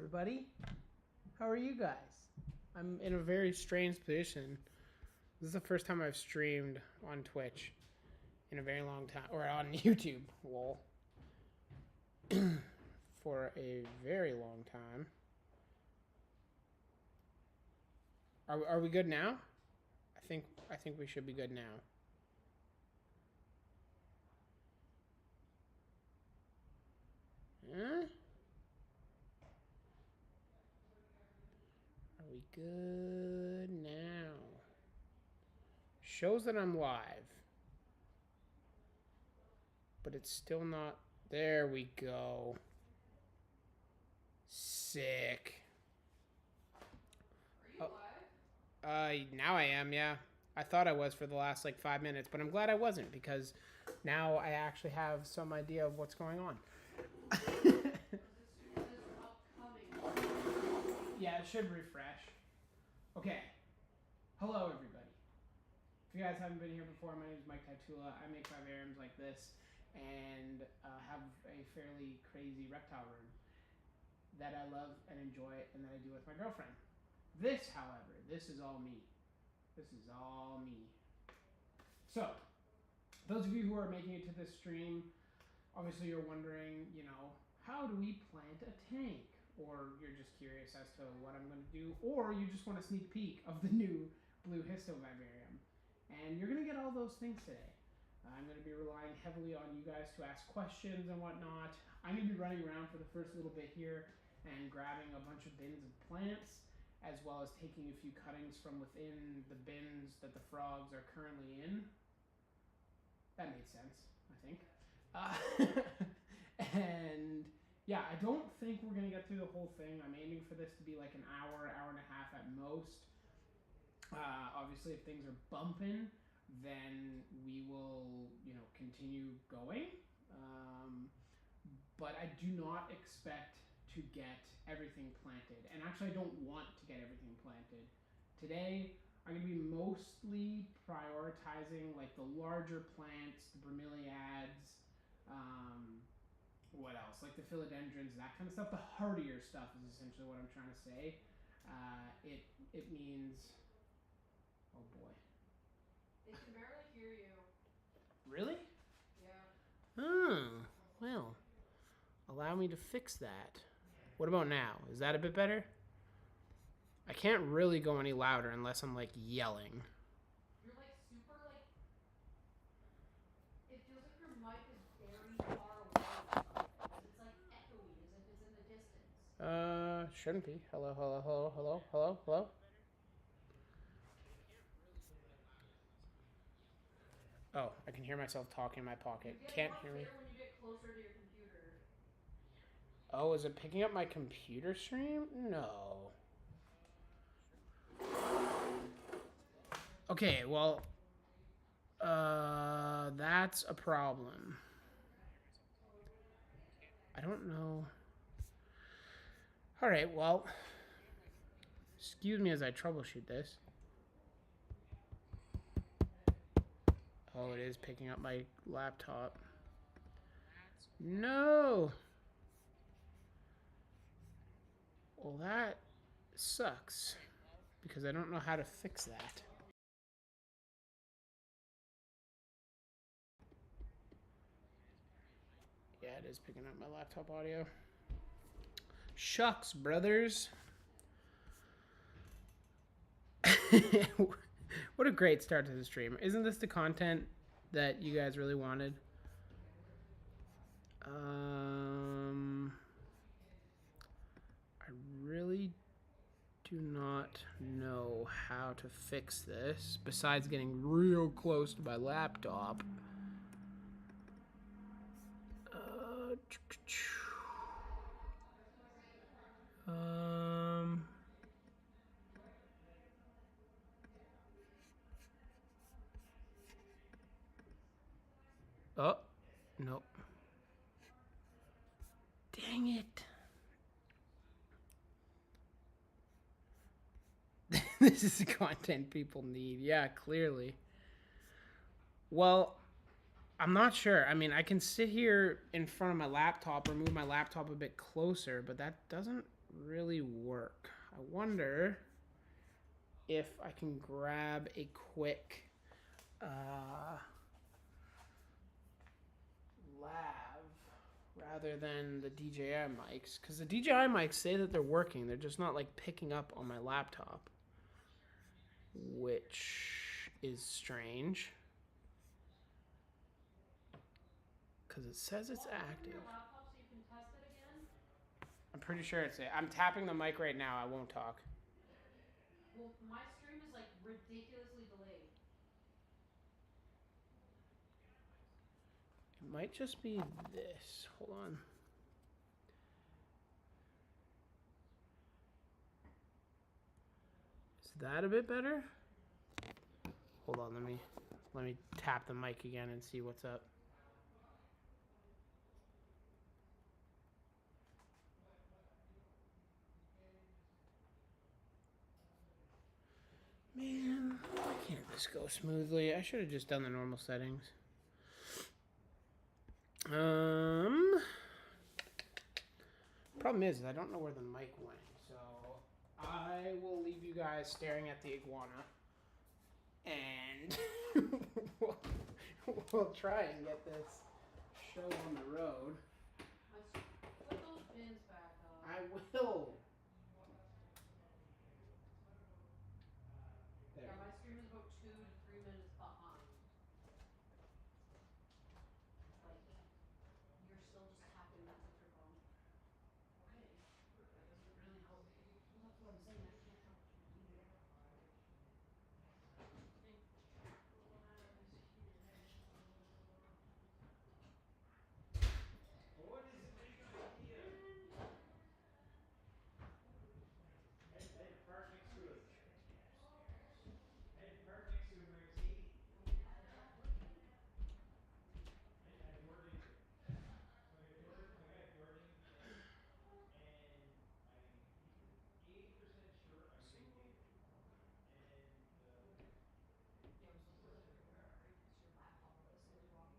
everybody. How are you guys? I'm in a very strange position. This is the first time I've streamed on Twitch in a very long time, or on YouTube, lol, for a very long time. Are we good now? I think we should be good now. Huh? Are we good now? Shows that I'm live. But it's still not. There we go. Sick. Are you live? Now I am, yeah. I thought I was for the last like 5 minutes, but I'm glad I wasn't because now I actually have some idea of what's going on. Yeah, it should refresh. Okay. Hello, everybody. If you guys haven't been here before, my name is Mike Tatula. I make vivariums like this and have a fairly crazy reptile room that I love and enjoy and that I do with my girlfriend. This, however, this is all me. This is all me. So, those of you who are making it to this stream, obviously you're wondering, how do we plant a tank? Or you're just curious as to what I'm going to do, or you just want a sneak peek of the new blue histo vivarium. And you're going to get all those things today. I'm going to be relying heavily on you guys to ask questions and whatnot. I'm going to be running around for the first little bit here and grabbing a bunch of bins of plants, as well as taking a few cuttings from within the bins that the frogs are currently in. That made sense, I think. And yeah, I don't think we're going to get through the whole thing. I'm aiming for this to be like an hour, hour and a half at most. Obviously, if things are bumping, then we will, continue going. But I do not expect to get everything planted. And actually, I don't want to get everything planted. Today, I'm going to be mostly prioritizing like the larger plants, the bromeliads, what else? Like the philodendrons, that kind of stuff. The hardier stuff is essentially what I'm trying to say. It means, oh boy. They can barely hear you. Really? Yeah. Oh, well. Allow me to fix that. What about now? Is that a bit better? I can't really go any louder unless I'm like yelling. You're like super like. It feels like your mic is very far away. It's like echoey, as if it's in the distance. Shouldn't be. Hello, hello, hello, hello, hello, hello. Oh, I can hear myself talking in my pocket. Can't hear me. When you get closer to your computer. Oh, is it picking up my computer stream? No. Okay, well, that's a problem. I don't know. All right, well, excuse me as I troubleshoot this. Oh, it is picking up my laptop. No. Well, that sucks because I don't know how to fix that. Yeah, it is picking up my laptop audio. Shucks, brothers. What a great start to the stream. Isn't this the content that you guys really wanted? I really do not know how to fix this besides getting real close to my laptop. Oh, nope. Dang it. This is the content people need. Yeah, clearly. Well, I'm not sure. I mean, I can sit here in front of my laptop or move my laptop a bit closer, but that doesn't really work. I wonder if I can grab a quick lav rather than the DJI mics, because the DJI mics say that they're working. They're just not like picking up on my laptop, which is strange because it says it's active. Your laptop so you can test it again? I'm pretty sure it's it. I'm tapping the mic right now. I won't talk. Well, my stream is like ridiculously delayed. It might just be this. Hold on. Is that a bit better? Hold on, let me tap the mic again and see what's up. Man, why can't this go smoothly? I should have just done the normal settings. Problem is I don't know where the mic went, so I will leave you guys staring at the iguana, and we'll try and get this show on the road. Put those bins back up. I will. There. Yeah, my stream is about 2 to 3 minutes behind. Like, you're still just tapping that with your phone. Okay. That doesn't really help. Well, that's what I'm saying. That can't help. What is a big idea? I had to park next to a Mercedes. I door dinged it. So I got door dinged today, and I'm 80% sure I didn't get it. And Yeah, we're supposed to listen to your laptop or this was wrong.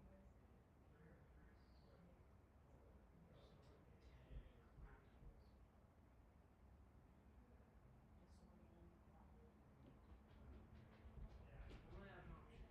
I might have an option.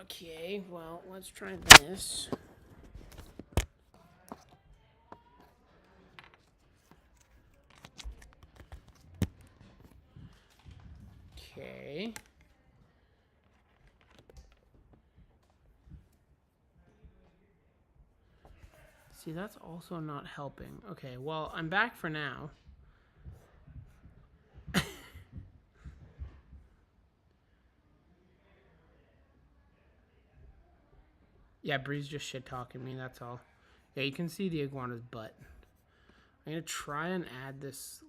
Okay, well, let's try this. Okay. See, that's also not helping. Okay, well, I'm back for now. Yeah, Bree's just shit talking me, that's all. Yeah, you can see the iguana's butt. I'm gonna try and add this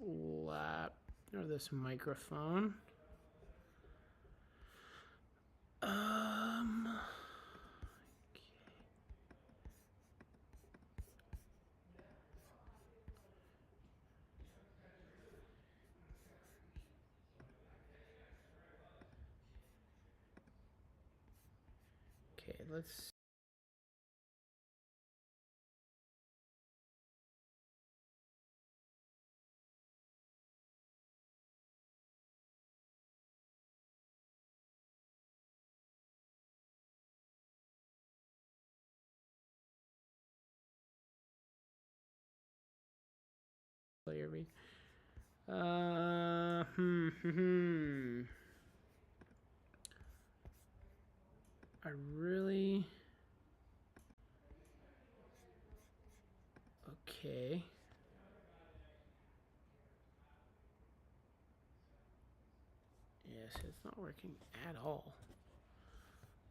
this microphone. Okay, let's. Player read. I really. Okay. Yes, it's not working at all.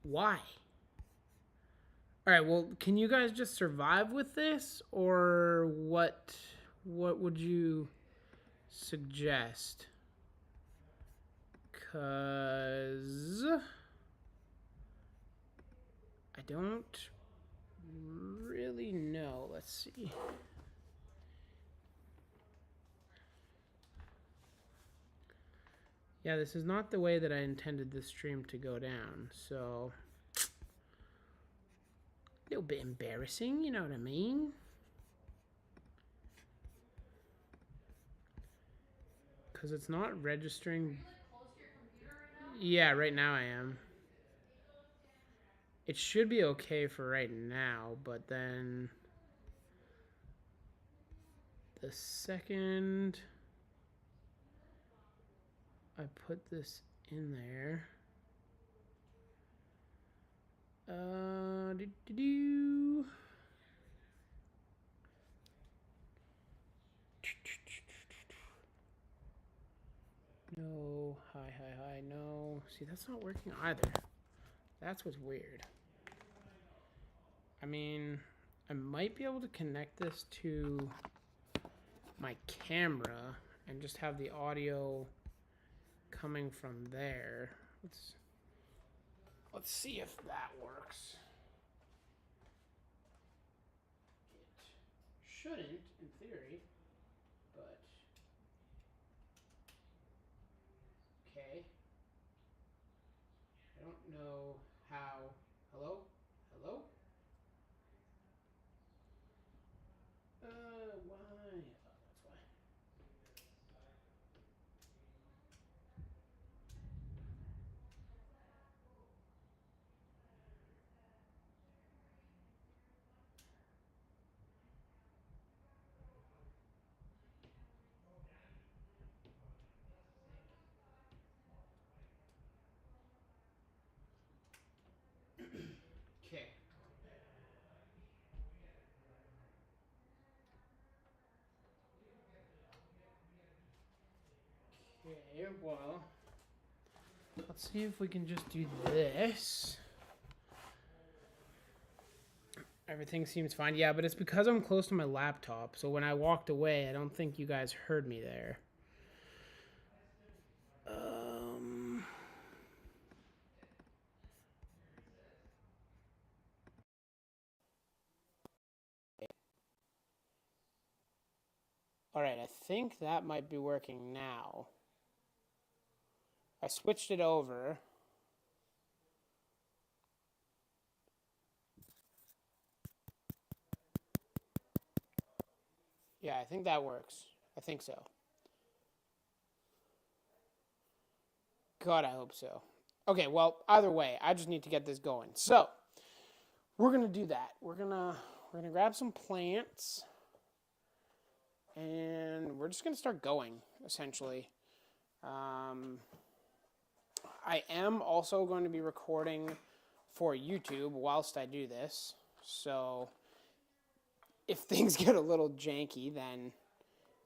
Why? Alright, well, can you guys just survive with this? Or what would you suggest? Cause I don't really know. Let's see. Yeah, this is not the way that I intended this stream to go down, so a little bit embarrassing, you know what I mean? Because it's not registering. Are you like close to your computer right now? Yeah, right now I am. It should be okay for right now, but then the second I put this in there, do. No, hi, no. See, that's not working either. That's what's weird. I mean, I might be able to connect this to my camera and just have the audio coming from there. Let's see if that works. It shouldn't, in theory, but okay. I don't know how. Hello? Hello? Why? Oh, that's why. Okay. Okay, well, let's see if we can just do this. Everything seems fine. Yeah, but it's because I'm close to my laptop. So when I walked away, I don't think you guys heard me there. All right, I think that might be working now. I switched it over. Yeah, I think that works. I think so. God, I hope so. Okay, well, either way, I just need to get this going. So, we're going to do that. We're going to grab some plants and we're just going to start going, essentially. I am also going to be recording for YouTube whilst I do this. So, if things get a little janky, then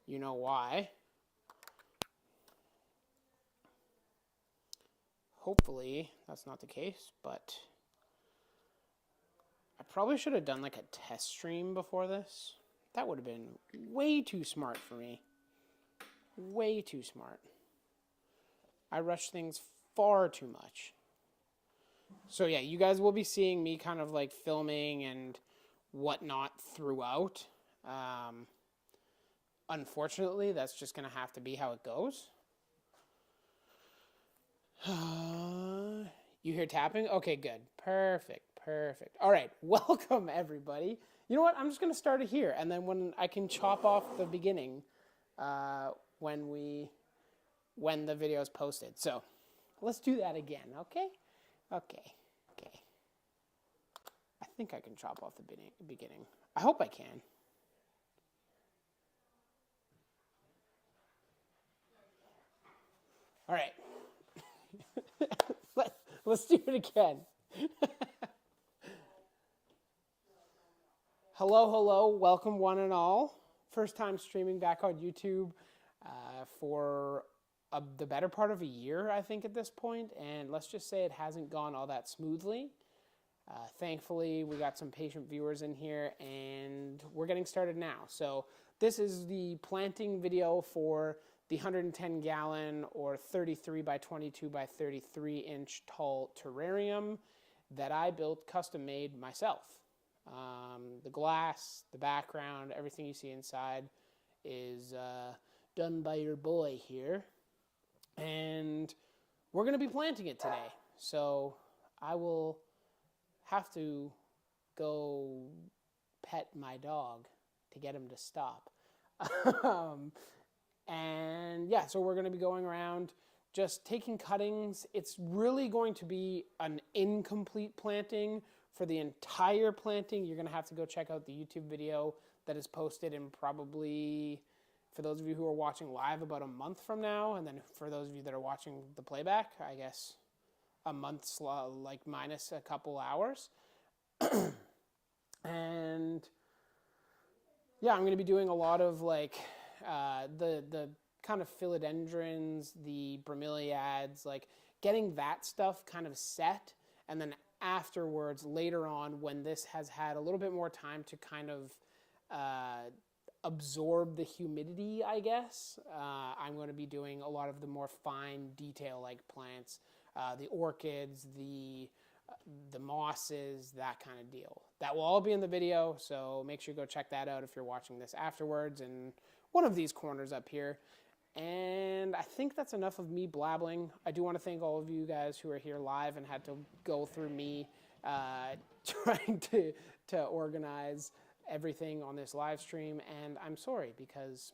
you know why. Hopefully, that's not the case, but I probably should have done like a test stream before this. That would have been way too smart for me. Way too smart. I rush things far too much. So yeah, you guys will be seeing me kind of like filming and whatnot throughout. Unfortunately, that's just going to have to be how it goes. You hear tapping? Okay, good. Perfect. All right, welcome everybody. You know what? I'm just going to start it here, and then when I can chop off the beginning when the video is posted. So let's do that again, okay? Okay. I think I can chop off the beginning. I hope I can. All right. Let's do it again. Hello. Welcome one and all. First time streaming back on YouTube for the better part of a year, I think, at this point. And let's just say it hasn't gone all that smoothly. Thankfully, we got some patient viewers in here, and we're getting started now. So this is the planting video for the 110 gallon or 33 by 22 by 33 inch tall terrarium. that I built custom made myself. The glass, the background, everything you see inside is done by your boy here. And we're going to be planting it today. So I will have to go pet my dog to get him to stop. And yeah, so we're going to be going around just taking cuttings. It's really going to be an incomplete planting. For the entire planting, you're going to have to go check out the YouTube video that is posted in probably, for those of you who are watching live, about a month from now. And then for those of you that are watching the playback, I guess a month, like minus a couple hours. And yeah, I'm going to be doing a lot of like the kind of philodendrons, the bromeliads, like getting that stuff kind of set. And then afterwards, later on, when this has had a little bit more time to kind of absorb the humidity, I guess, I'm going to be doing a lot of the more fine detail-like plants, the orchids, the mosses, that kind of deal. That will all be in the video, so make sure you go check that out if you're watching this afterwards in one of these corners up here. And I think that's enough of me blabbling. I do want to thank all of you guys who are here live and had to go through me trying to organize everything on this live stream. And I'm sorry, because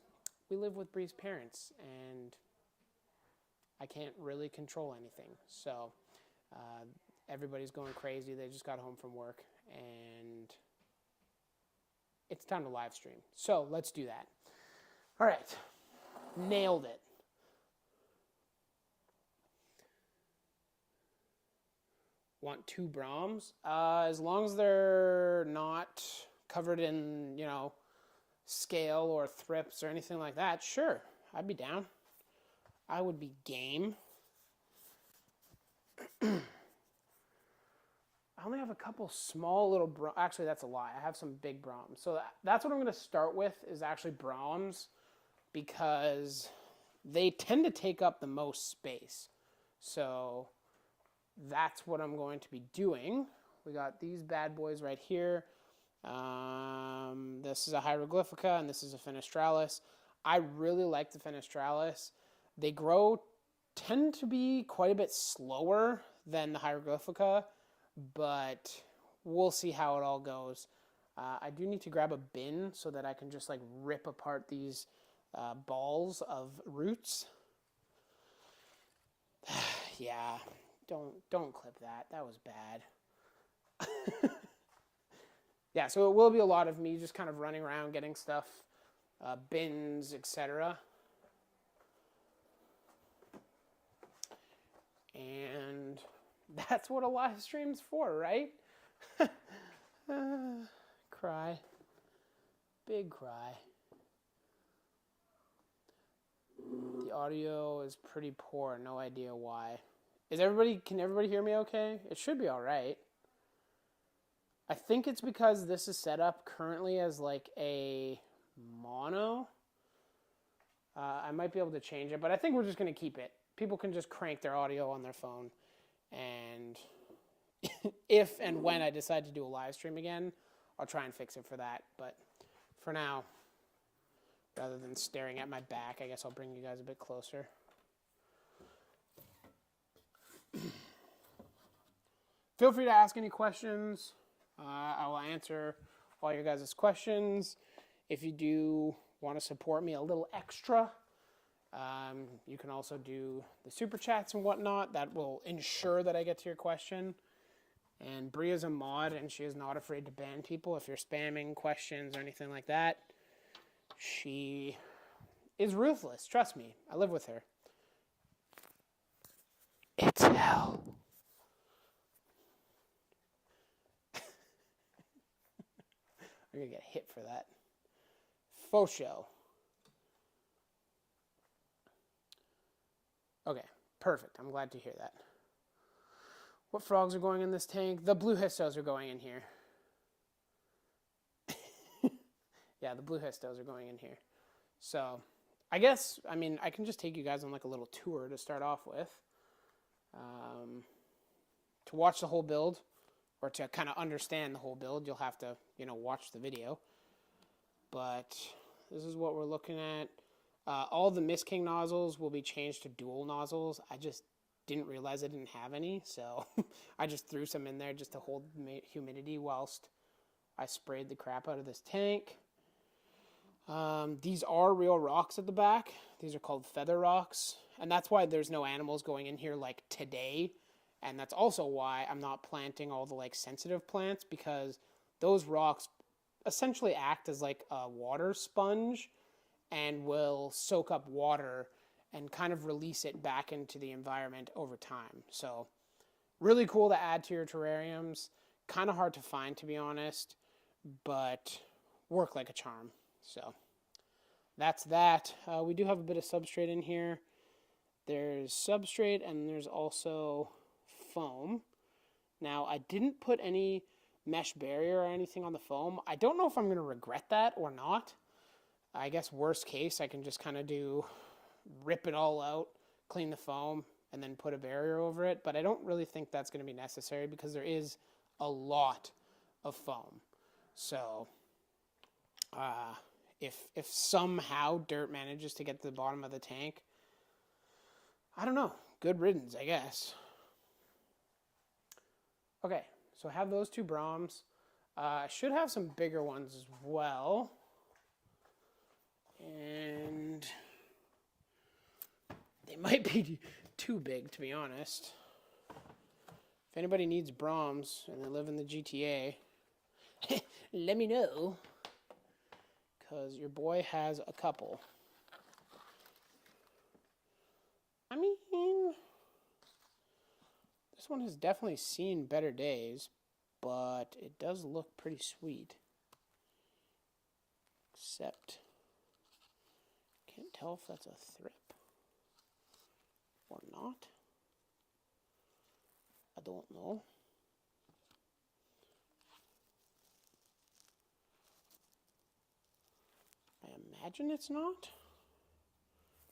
we live with Bree's parents and I can't really control anything. So everybody's going crazy. They just got home from work and it's time to live stream. So let's do that. All right. Nailed it. Want 2 Brahms? As long as they're not covered in, you know, scale or thrips or anything like that, sure, I'd be down. I would be game. I only have a couple small little Brahms. Actually, that's a lie. I have some big Brahms. So that's what I'm going to start with, is actually Brahms, because they tend to take up the most space. So that's what I'm going to be doing. We got these bad boys right here. This is a hieroglyphica and this is a fenestralis. I really like the fenestralis. They tend to be quite a bit slower than the hieroglyphica, but we'll see how it all goes. I do need to grab a bin so that I can just like rip apart these balls of roots. Yeah, don't clip that. That was bad. Yeah, so it will be a lot of me just kind of running around getting stuff, bins, etc. And that's what a live stream's for, right? Cry. Big cry. The audio is pretty poor. No idea why. Can everybody hear me okay? It should be all right. I think it's because this is set up currently as like a mono. I might be able to change it, but I think we're just going to keep it. People can just crank their audio on their phone. And if and when I decide to do a live stream again, I'll try and fix it for that. But for now, rather than staring at my back, I guess I'll bring you guys a bit closer. Feel free to ask any questions. I will answer all your guys' questions. If you do want to support me a little extra, you can also do the super chats and whatnot. That will ensure that I get to your question. And Brie is a mod, and she is not afraid to ban people if you're spamming questions or anything like that. She is ruthless. Trust me. I live with her. It's hell. I'm going to get hit for that. Faux show. Okay, perfect. I'm glad to hear that. What frogs are going in this tank? The blue histos are going in here. Yeah, the blue histos are going in here. So, I guess, I can just take you guys on like a little tour to start off with. To watch the whole build, or to kind of understand the whole build, you'll have to, watch the video. But this is what we're looking at. All the Mist King nozzles will be changed to dual nozzles. I just didn't realize I didn't have any, so I just threw some in there just to hold humidity whilst I sprayed the crap out of this tank. These are real rocks at the back. These are called feather rocks, and that's why there's no animals going in here like today. And that's also why I'm not planting all the like sensitive plants, because those rocks essentially act as like a water sponge and will soak up water and kind of release it back into the environment over time. So really cool to add to your terrariums. Kind of hard to find, to be honest, but work like a charm. So that's that. We do have a bit of substrate in here. There's substrate and there's also foam. Now, I didn't put any mesh barrier or anything on the foam. I don't know if I'm going to regret that or not. I guess worst case, I can just kind of rip it all out, clean the foam, and then put a barrier over it. But I don't really think that's going to be necessary because there is a lot of foam. So if somehow dirt manages to get to the bottom of the tank, I don't know. Good riddance, I guess. Okay, so I have those two Brahms. I should have some bigger ones as well. And they might be too big, to be honest. If anybody needs Brahms and they live in the GTA, let me know, because your boy has a couple. I mean, this one has definitely seen better days, but it does look pretty sweet. Except, can't tell if that's a thrip or not. I don't know. I imagine it's not,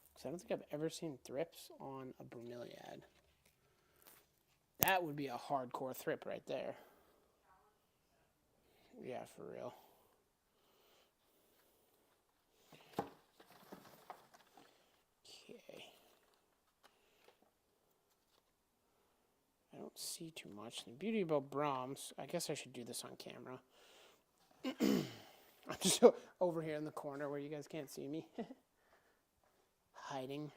because I don't think I've ever seen thrips on a bromeliad. That would be a hardcore thrip right there. Yeah, for real. Okay. I don't see too much. The beauty about Brahms, I guess I should do this on camera. I'm just over here in the corner where you guys can't see me. Hiding.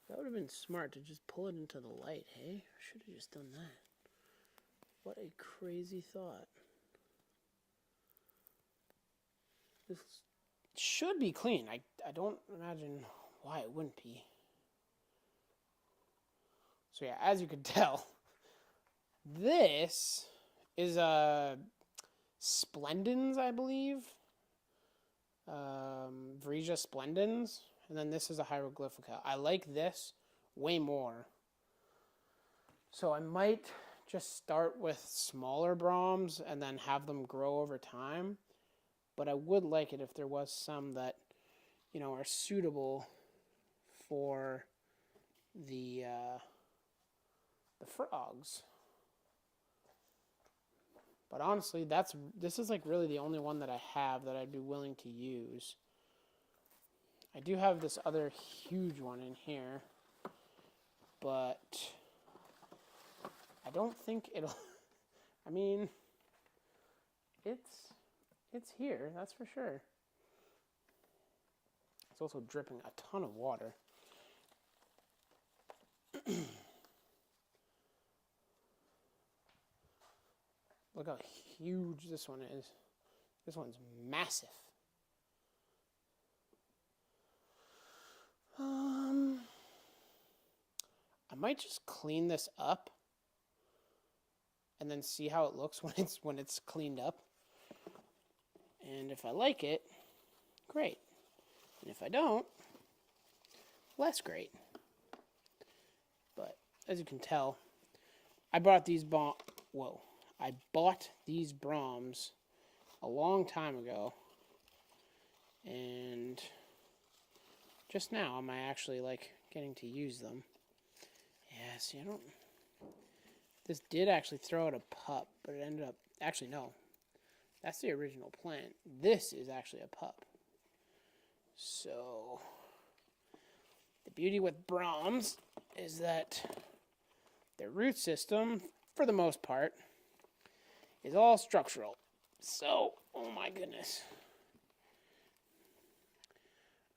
That would have been smart to just pull it into the light, hey? Should have just done that. What a crazy thought. This should be clean. I don't imagine why it wouldn't be. So yeah, as you can tell, this is a Splendens, I believe. Vresia Splendens. And then this is a Hieroglyphica. I like this way more. So I might just start with smaller Brahms and then have them grow over time. But I would like it if there was some that, are suitable for the frogs. But honestly, this is like really the only one that I have that I'd be willing to use. I do have this other huge one in here, but I don't think it'll, I mean, it's here, that's for sure. It's also dripping a ton of water. Look how huge this one is. This one's massive. I might just clean this up and then see how it looks when it's cleaned up. And if I like it, great. And if I don't, less great. But as you can tell, I bought these Brahms a long time ago, And just now am I actually like getting to use them. Yeah, see, I don't... This did actually throw out a pup, but it ended up... Actually, no. That's the original plant. This is actually a pup. So, the beauty with Brahms is that their root system, for the most part, is all structural. So, oh my goodness.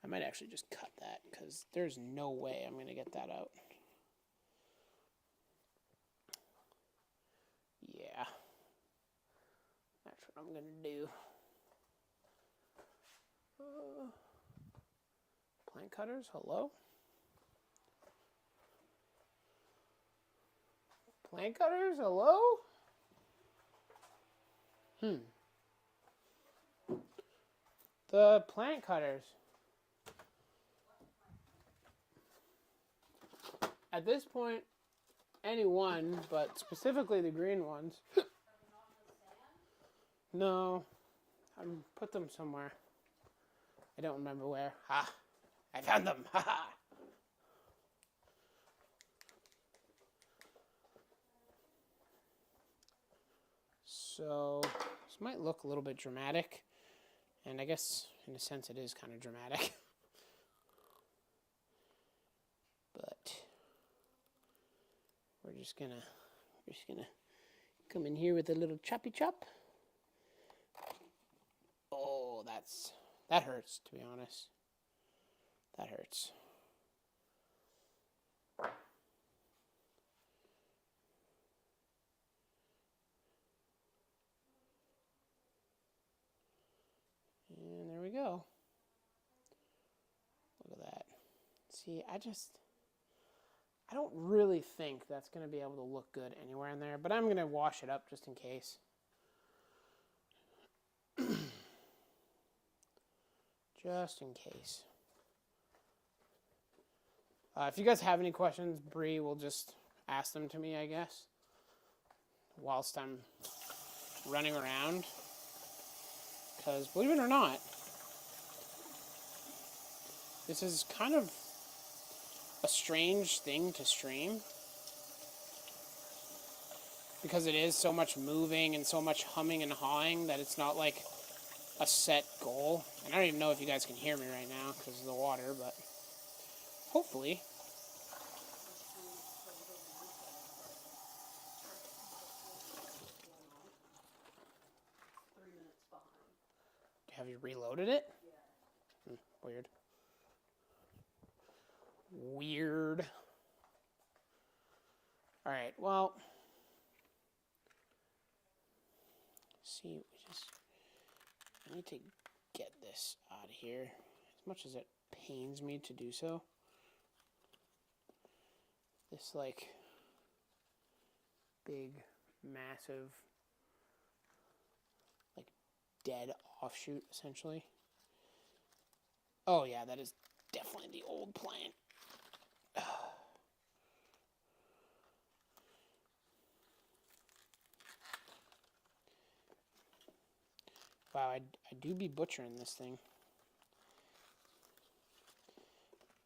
I might actually just cut that, because there's no way I'm going to get that out. Yeah. That's what I'm going to do. Plant cutters, hello? Plant cutters, hello? The plant cutters. At this point, any one, but specifically the green ones. No, I put them somewhere. I don't remember where. Ha! I found them! Ha ha! So, this might look a little bit dramatic. And I guess, in a sense, it is kind of dramatic. But we're just gonna come in here with a little choppy chop. Oh, that hurts, to be honest. That hurts. And there we go. Look at that. See, I don't really think that's going to be able to look good anywhere in there, but I'm going to wash it up just in case. Just in case. If you guys have any questions, Bree will just ask them to me, I guess, whilst I'm running around. Because, believe it or not, this is kind of a strange thing to stream. Because it is so much moving and so much humming and hawing that it's not like a set goal. And I don't even know if you guys can hear me right now because of the water, but hopefully. Have you reloaded it? Yeah. Weird. Weird. Alright, well. See, I need to get this out of here. As much as it pains me to do so. This, like, big, massive, like, dead offshoot, essentially. Oh, yeah, that is definitely the old plant. Wow, I do be butchering this thing.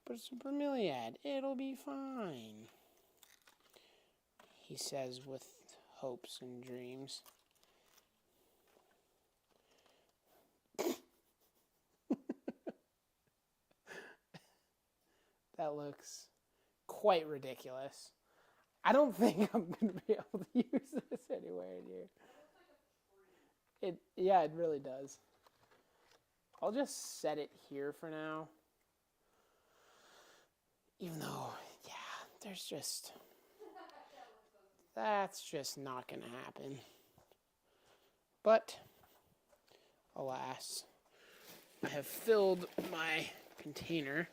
But it's a bromeliad. It'll be fine. He says with hopes and dreams. That looks quite ridiculous. I don't think I'm going to be able to use this anywhere in here. Yeah, it really does. I'll just set it here for now. Even though, yeah, that's just not going to happen. But, alas, I have filled my container.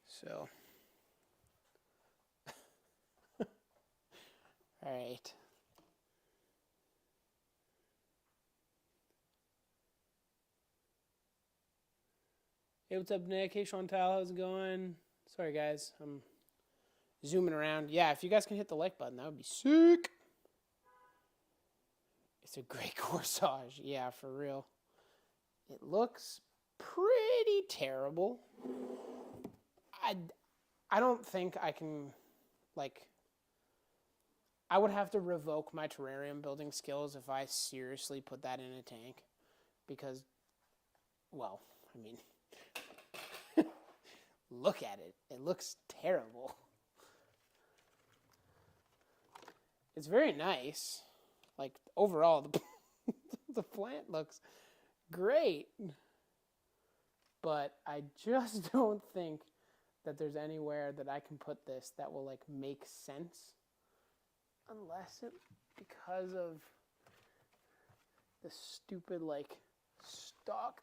So, all right. Hey, what's up, Nick? Hey, Chantal, how's it going? Sorry, guys, I'm zooming around. Yeah, if you guys can hit the like button, that would be sick. It's a great corsage. Yeah, for real. It looks pretty terrible. I don't think I can, like, I would have to revoke my terrarium building skills if I seriously put that in a tank. Because, well, I mean, look at it. It looks terrible. It's very nice. Like, overall, the plant looks great. But I just don't think that there's anywhere that I can put this that will, like, make sense. Unless it, because of the stupid, like, stalk,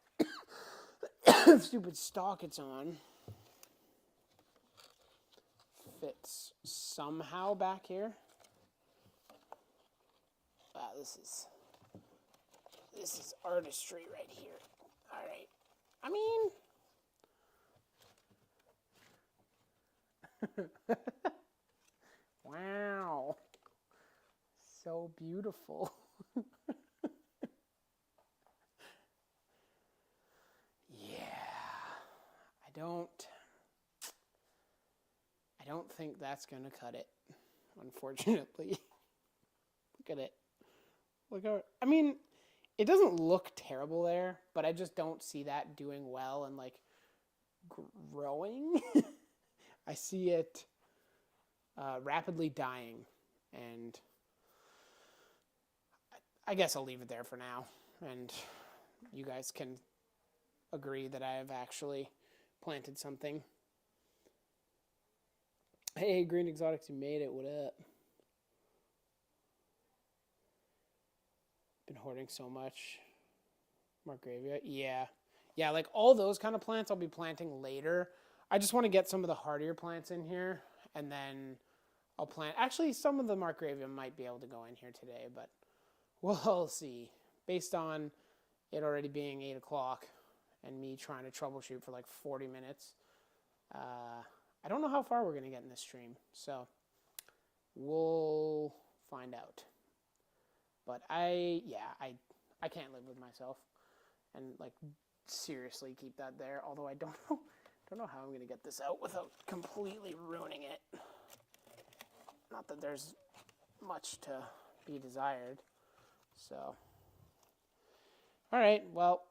stupid stalk it's on, fits somehow back here. Wow, this is artistry right here. All right. I mean, wow. So beautiful. Yeah. I don't think that's going to cut it, unfortunately. Look at it. I mean, it doesn't look terrible there, but I just don't see that doing well and, like, growing. I see it rapidly dying, and I guess I'll leave it there for now, and you guys can agree that I have actually planted something. Hey, Green Exotics, you made it. What up? Been hoarding so much. Margravia, yeah. Yeah, like all those kind of plants I'll be planting later. I just want to get some of the hardier plants in here, and then I'll plant... Actually, some of the Margravia might be able to go in here today, but we'll see. Based on it already being 8 o'clock and me trying to troubleshoot for like 40 minutes, I don't know how far we're going to get in this stream, so we'll find out. But I can't live with myself and, like, seriously keep that there. Although I don't know how I'm going to get this out without completely ruining it. Not that there's much to be desired. So, all right, well,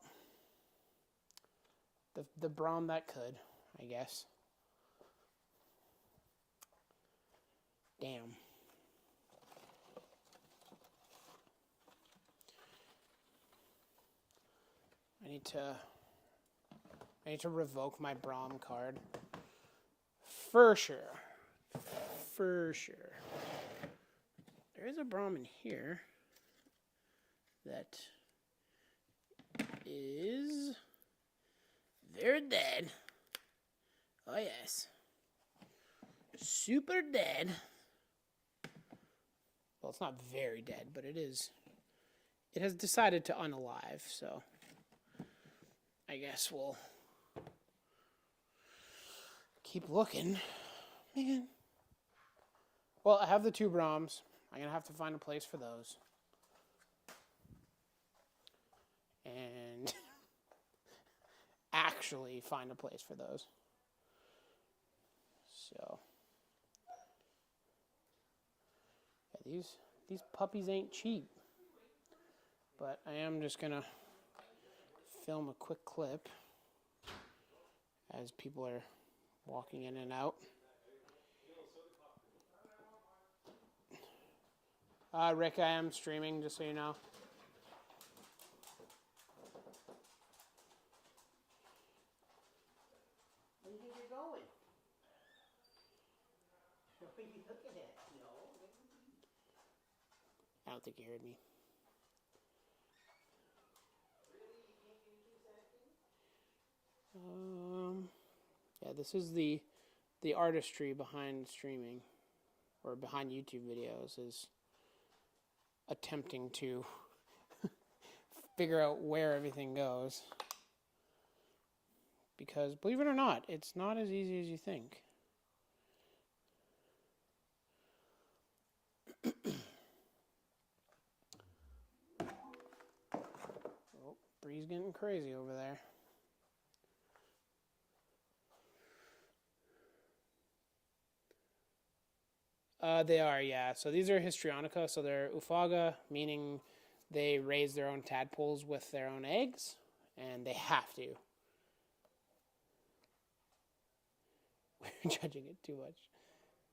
the Braum that could, I guess. Damn. I need to revoke my Braum card. For sure. For sure. There is a Braum in here that is very dead. Oh yes. Super dead. Well, it's not very dead, but it is. It has decided to unalive, so I guess we'll keep looking. Man. Well, I have the 2 Braums. I'm going to have to find a place for those. And actually find a place for those. So, yeah, these puppies ain't cheap. But I am just going to film a quick clip as people are walking in and out. Rick, I am streaming, just so you know. Where do you think you're going? What are you looking at? No. I don't think you heard me. Yeah, this is the artistry behind streaming, or behind YouTube videos, is attempting to figure out where everything goes. Because, believe it or not, it's not as easy as you think. breeze getting crazy over there. They are, yeah. So these are histrionica. So they're oophaga, meaning they raise their own tadpoles with their own eggs, and they have to. We're judging it too much.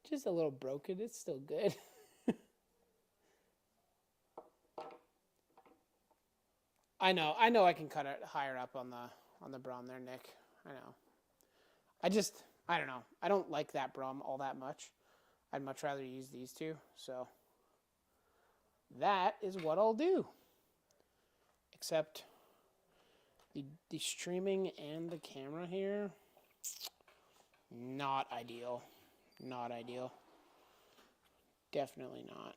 Just a little broken. It's still good. I know I can cut it higher up on the Brom there, Nick. I know. I don't know. I don't like that Brom all that much. I'd much rather use these two. So that is what I'll do. Except the streaming and the camera here, not ideal. Not ideal. Definitely not.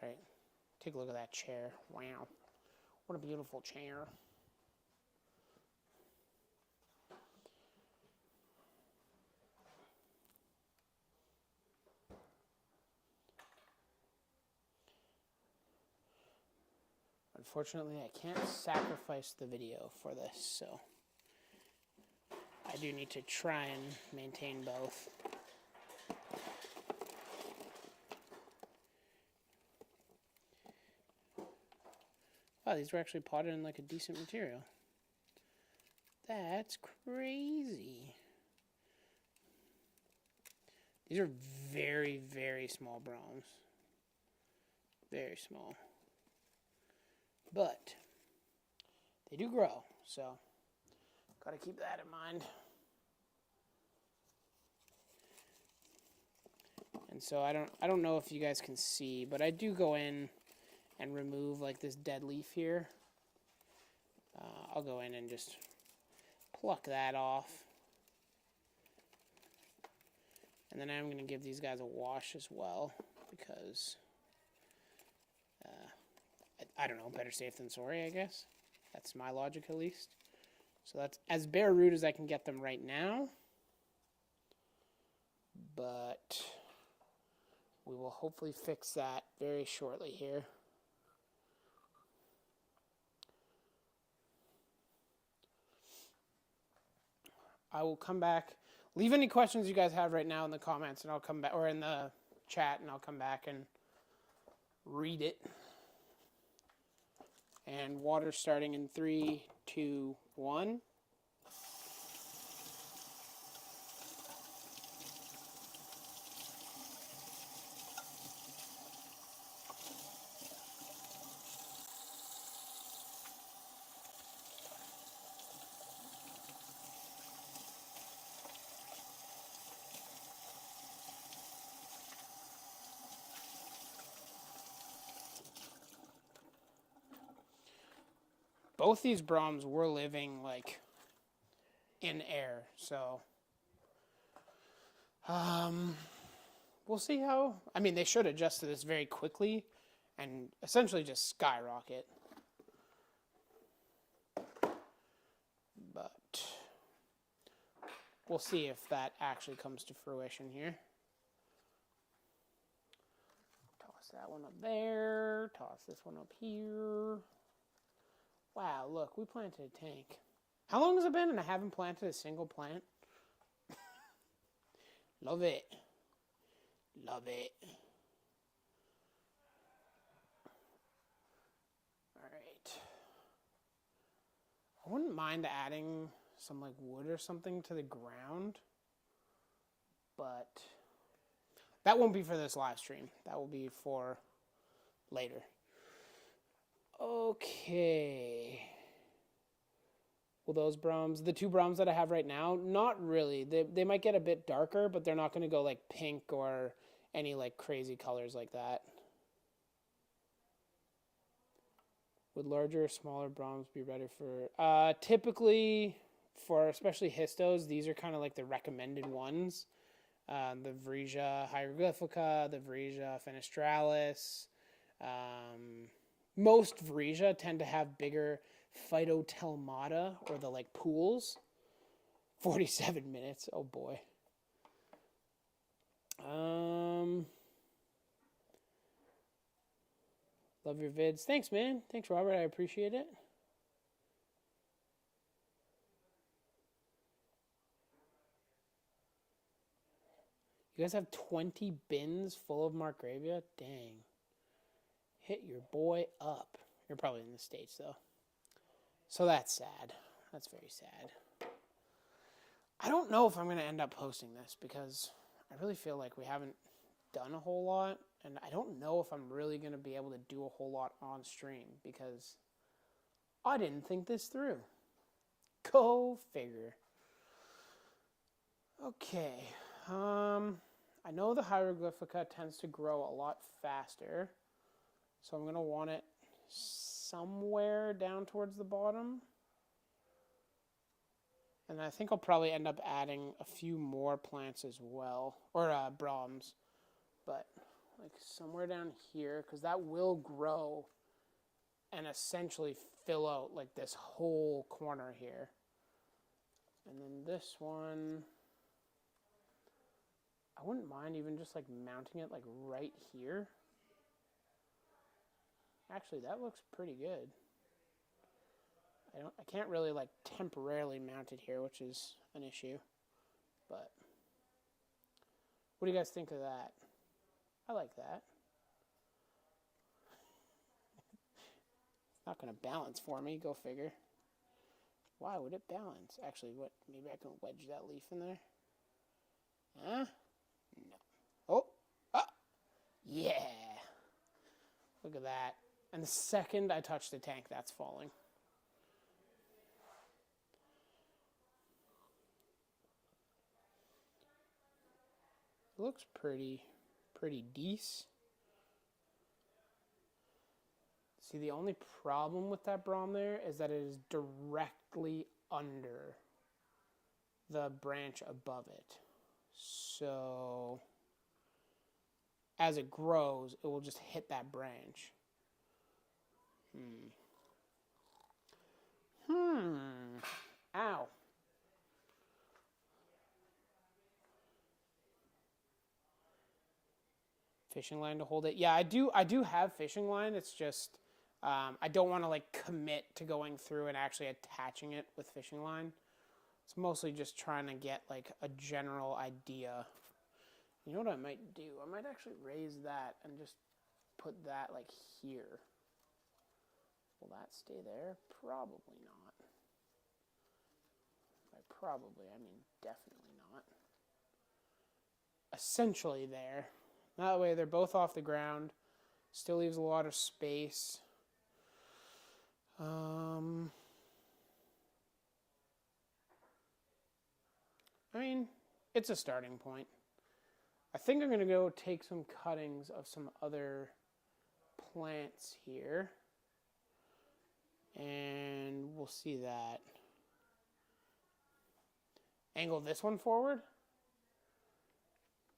All right, take a look at that chair. Wow, what a beautiful chair. Unfortunately, I can't sacrifice the video for this, so I do need to try and maintain both. Wow, these were actually potted in like a decent material. That's crazy. These are very, very small Broms. Very small. But they do grow, so got to keep that in mind. And so I don't know if you guys can see, but I do go in and remove like this dead leaf here. I'll go in and just pluck that off. And then I'm going to give these guys a wash as well because I don't know, better safe than sorry, I guess. That's my logic at least. So that's as bare root as I can get them right now. But we will hopefully fix that very shortly here. I will come back. Leave any questions you guys have right now in the comments, and I'll come back, or in the chat, and I'll come back and read it. And water starting in 3, 2, 1. Both these Broms were living like in air, so we'll see how. I mean, they should adjust to this very quickly and essentially just skyrocket. But we'll see if that actually comes to fruition here. Toss that one up there. Toss this one up here. Wow, look, we planted a tank. How long has it been and I haven't planted a single plant? Love it. Love it. Alright. I wouldn't mind adding some like wood or something to the ground. But that won't be for this live stream. That will be for later. Okay. Well, those Broms, the two Broms that I have right now, not really. They might get a bit darker, but they're not going to go like pink or any like crazy colors like that. Would larger or smaller Broms be better for... typically, for especially histos, these are kind of like the recommended ones. The Vresia hieroglyphica, the Vresia fenestralis. Most Vresia tend to have bigger phytotelmata, or the like pools. 47 minutes, oh boy. Love your vids. Thanks, man. Thanks, Robert. I appreciate it. You guys have 20 bins full of Markgravia? Dang. Hit your boy up. You're probably in the States, though. So that's sad. That's very sad. I don't know if I'm going to end up posting this because I really feel like we haven't done a whole lot. And I don't know if I'm really going to be able to do a whole lot on stream because I didn't think this through. Go figure. Okay. I know the Hieroglyphica tends to grow a lot faster. So I'm going to want it somewhere down towards the bottom. And I think I'll probably end up adding a few more plants as well. Or Brahms. But like somewhere down here, because that will grow and essentially fill out like this whole corner here. And then this one, I wouldn't mind even just like mounting it like right here. Actually, that looks pretty good. I can't really like temporarily mount it here, which is an issue. But what do you guys think of that? I like that. It's not going to balance for me, go figure. Why would it balance? Actually, what? Maybe I can wedge that leaf in there? Huh? No. Oh! Ah! Yeah! Look at that. And the second I touch the tank, that's falling. It looks pretty decent. See, the only problem with that Braum there is that it is directly under the branch above it. So as it grows, it will just hit that branch. Ow. Fishing line to hold it. Yeah, I do have fishing line. It's just I don't want to like commit to going through and actually attaching it with fishing line. It's mostly just trying to get like a general idea. You know what I might do? I might actually raise that and just put that like here. Will that stay there? Probably not. By probably, I mean definitely not. Essentially there. That way they're both off the ground. Still leaves a lot of space. I mean, it's a starting point. I think I'm going to go take some cuttings of some other plants here. And we'll see that. Angle this one forward.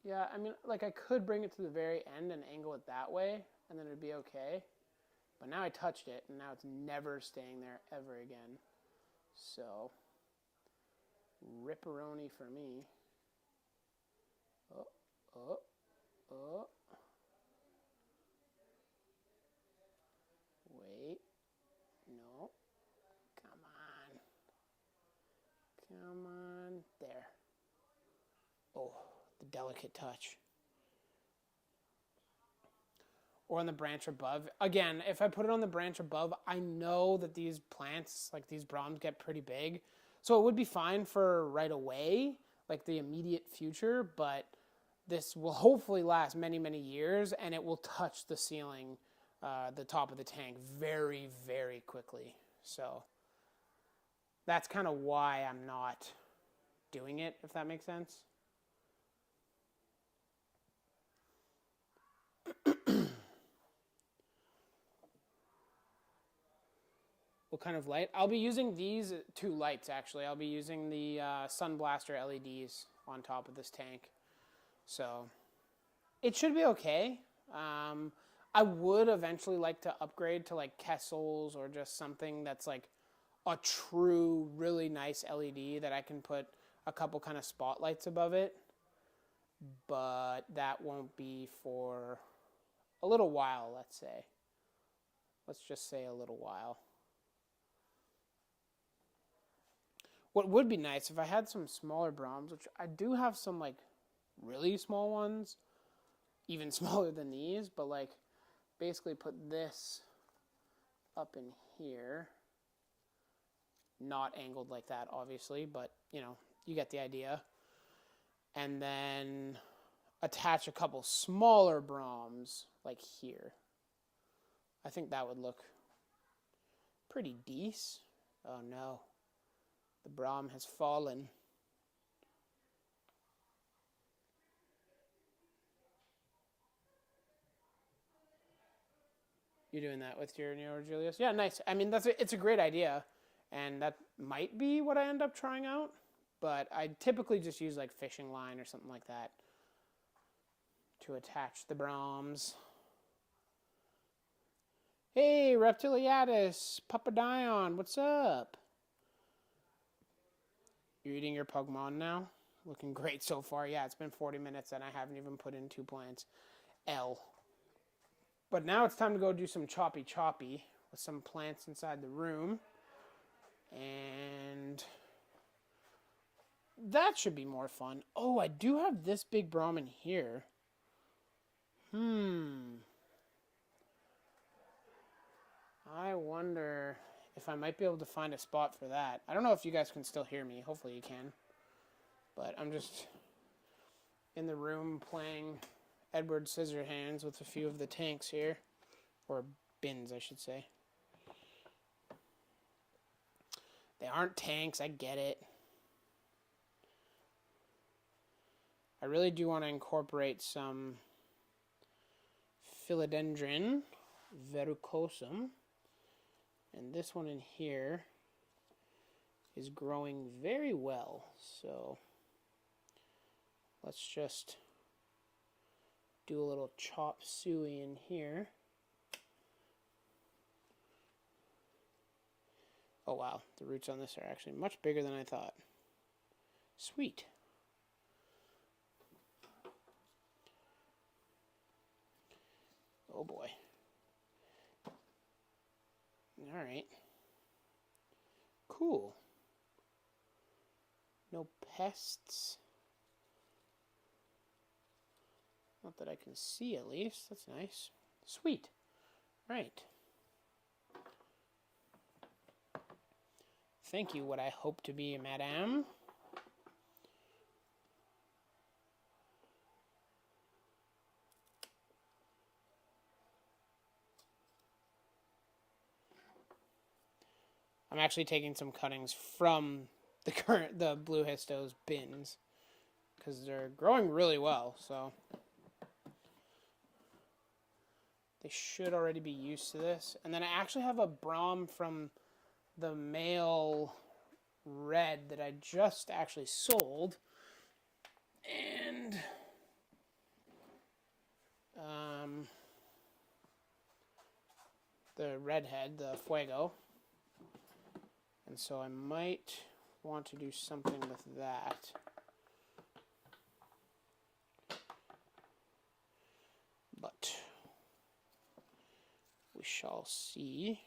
Yeah, I mean, like I could bring it to the very end and angle it that way, and then it'd be okay. But now I touched it, and now it's never staying there ever again. So, ripperoni for me. Oh. Wait. No. Come on. There. Oh, the delicate touch. Or on the branch above. Again, if I put it on the branch above, I know that these plants, like these Brahms, get pretty big. So it would be fine for right away, like the immediate future, but this will hopefully last many, many years, and it will touch the ceiling, the top of the tank very, very quickly. So that's kind of why I'm not doing it, if that makes sense. What kind of light? I'll be using these two lights, actually. I'll be using the Sun Blaster LEDs on top of this tank. So it should be okay. I would eventually like to upgrade to like Kessels or just something that's like a true, really nice LED that I can put a couple kind of spotlights above it. but that won't be for a little while, let's say. Let's just say a little while. What would be nice if I had some smaller Brahms, which I do have some like really small ones, even smaller than these, but like basically put this up in here. Not angled like that, obviously, but you know, you get the idea. And then attach a couple smaller Brahms like here. I think that would look pretty decent. Oh no. The Brahm has fallen. You're doing that with your Neo Julius? Yeah, nice. I mean, it's a great idea, and that might be what I end up trying out. But I typically just use like fishing line or something like that to attach the Brahms. Hey, Reptiliatus, Papadion, what's up? You're eating your Pugmon now? Looking great so far. Yeah, it's been 40 minutes and I haven't even put in 2 plants. L. But now it's time to go do some choppy with some plants inside the room. And that should be more fun. Oh, I do have this big Brahmin here. I wonder if I might be able to find a spot for that. I don't know if you guys can still hear me. Hopefully you can. But I'm just in the room playing Edward Scissorhands with a few of the tanks here. Or bins, I should say. They aren't tanks, I get it. I really do want to incorporate some Philodendron verrucosum. And this one in here is growing very well. So let's just do a little chop suey in here. Oh wow, the roots on this are actually much bigger than I thought. Sweet. Oh boy. Alright. Cool. No pests. Not that I can see, at least. That's nice. Sweet. Right. Thank you, what I hope to be, madame. I'm actually taking some cuttings from the blue histos bins because they're growing really well, so they should already be used to this. And then I actually have a Brahm from the male red that I just actually sold, and the redhead, the Fuego. And so I might want to do something with that. But we shall see.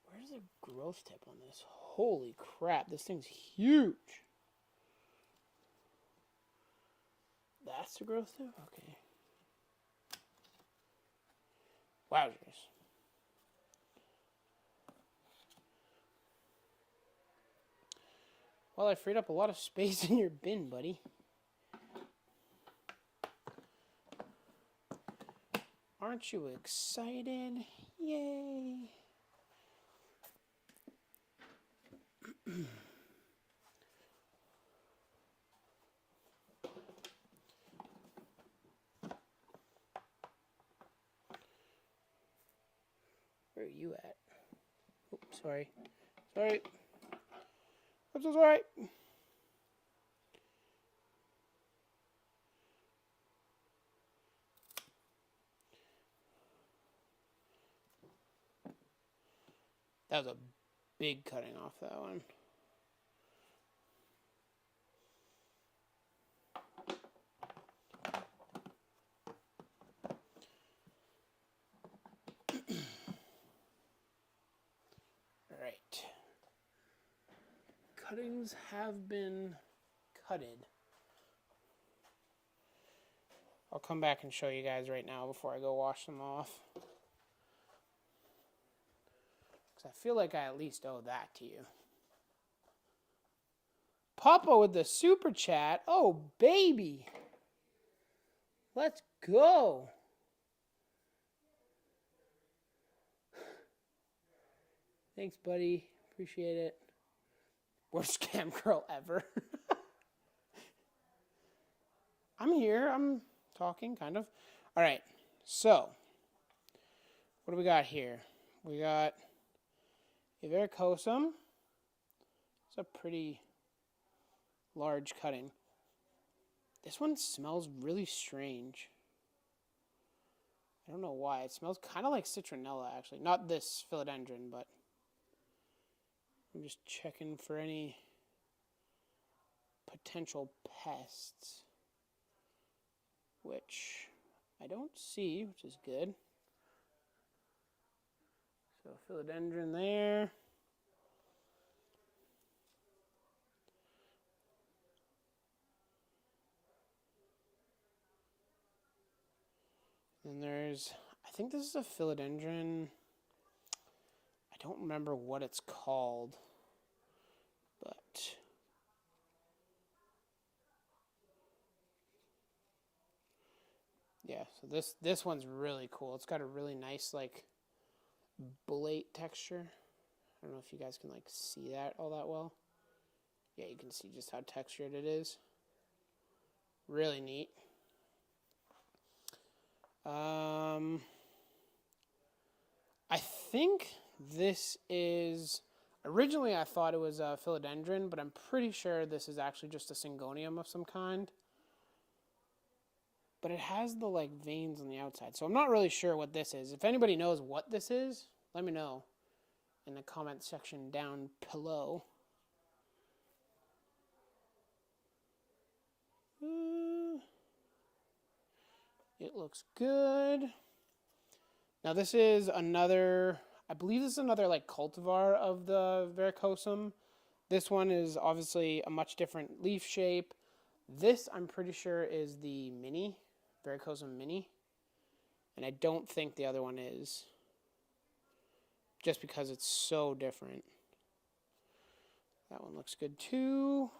Where's the growth tip on this? Holy crap, this thing's huge. That's the growth tip? Okay. Wowzers. Well, I freed up a lot of space in your bin, buddy. Aren't you excited? Yay! Where are you at? Oops, sorry. Sorry. I'm so sorry. That was a big cutting off, that one. cuttings have been cutted. I'll come back and show you guys right now before I go wash them off. Because I feel like I at least owe that to you. Papa with the super chat. Oh, baby. Let's go. Thanks, buddy. Appreciate it. Worst scam girl ever. I'm here. I'm talking, kind of. All right. So, what do we got here? We got a varicosum. It's a pretty large cutting. This one smells really strange. I don't know why. It smells kind of like citronella, actually. Not this philodendron, but I'm just checking for any potential pests, which I don't see, which is good. So philodendron there. And there's, I think this is a philodendron. I don't remember what it's called, but yeah, so this one's really cool. It's got a really nice like bullate texture. I don't know if you guys can like see that all that well. Yeah, you can see just how textured it is. Really neat. I think this is, originally I thought it was a philodendron, but I'm pretty sure this is actually just a syngonium of some kind. But it has the like veins on the outside, so I'm not really sure what this is. If anybody knows what this is, let me know in the comment section down below. It looks good. Now this is another, I believe this is another like cultivar of the varicosum. This one is obviously a much different leaf shape. This I'm pretty sure is the mini, varicosum mini. And I don't think the other one is, just because it's so different. That one looks good too.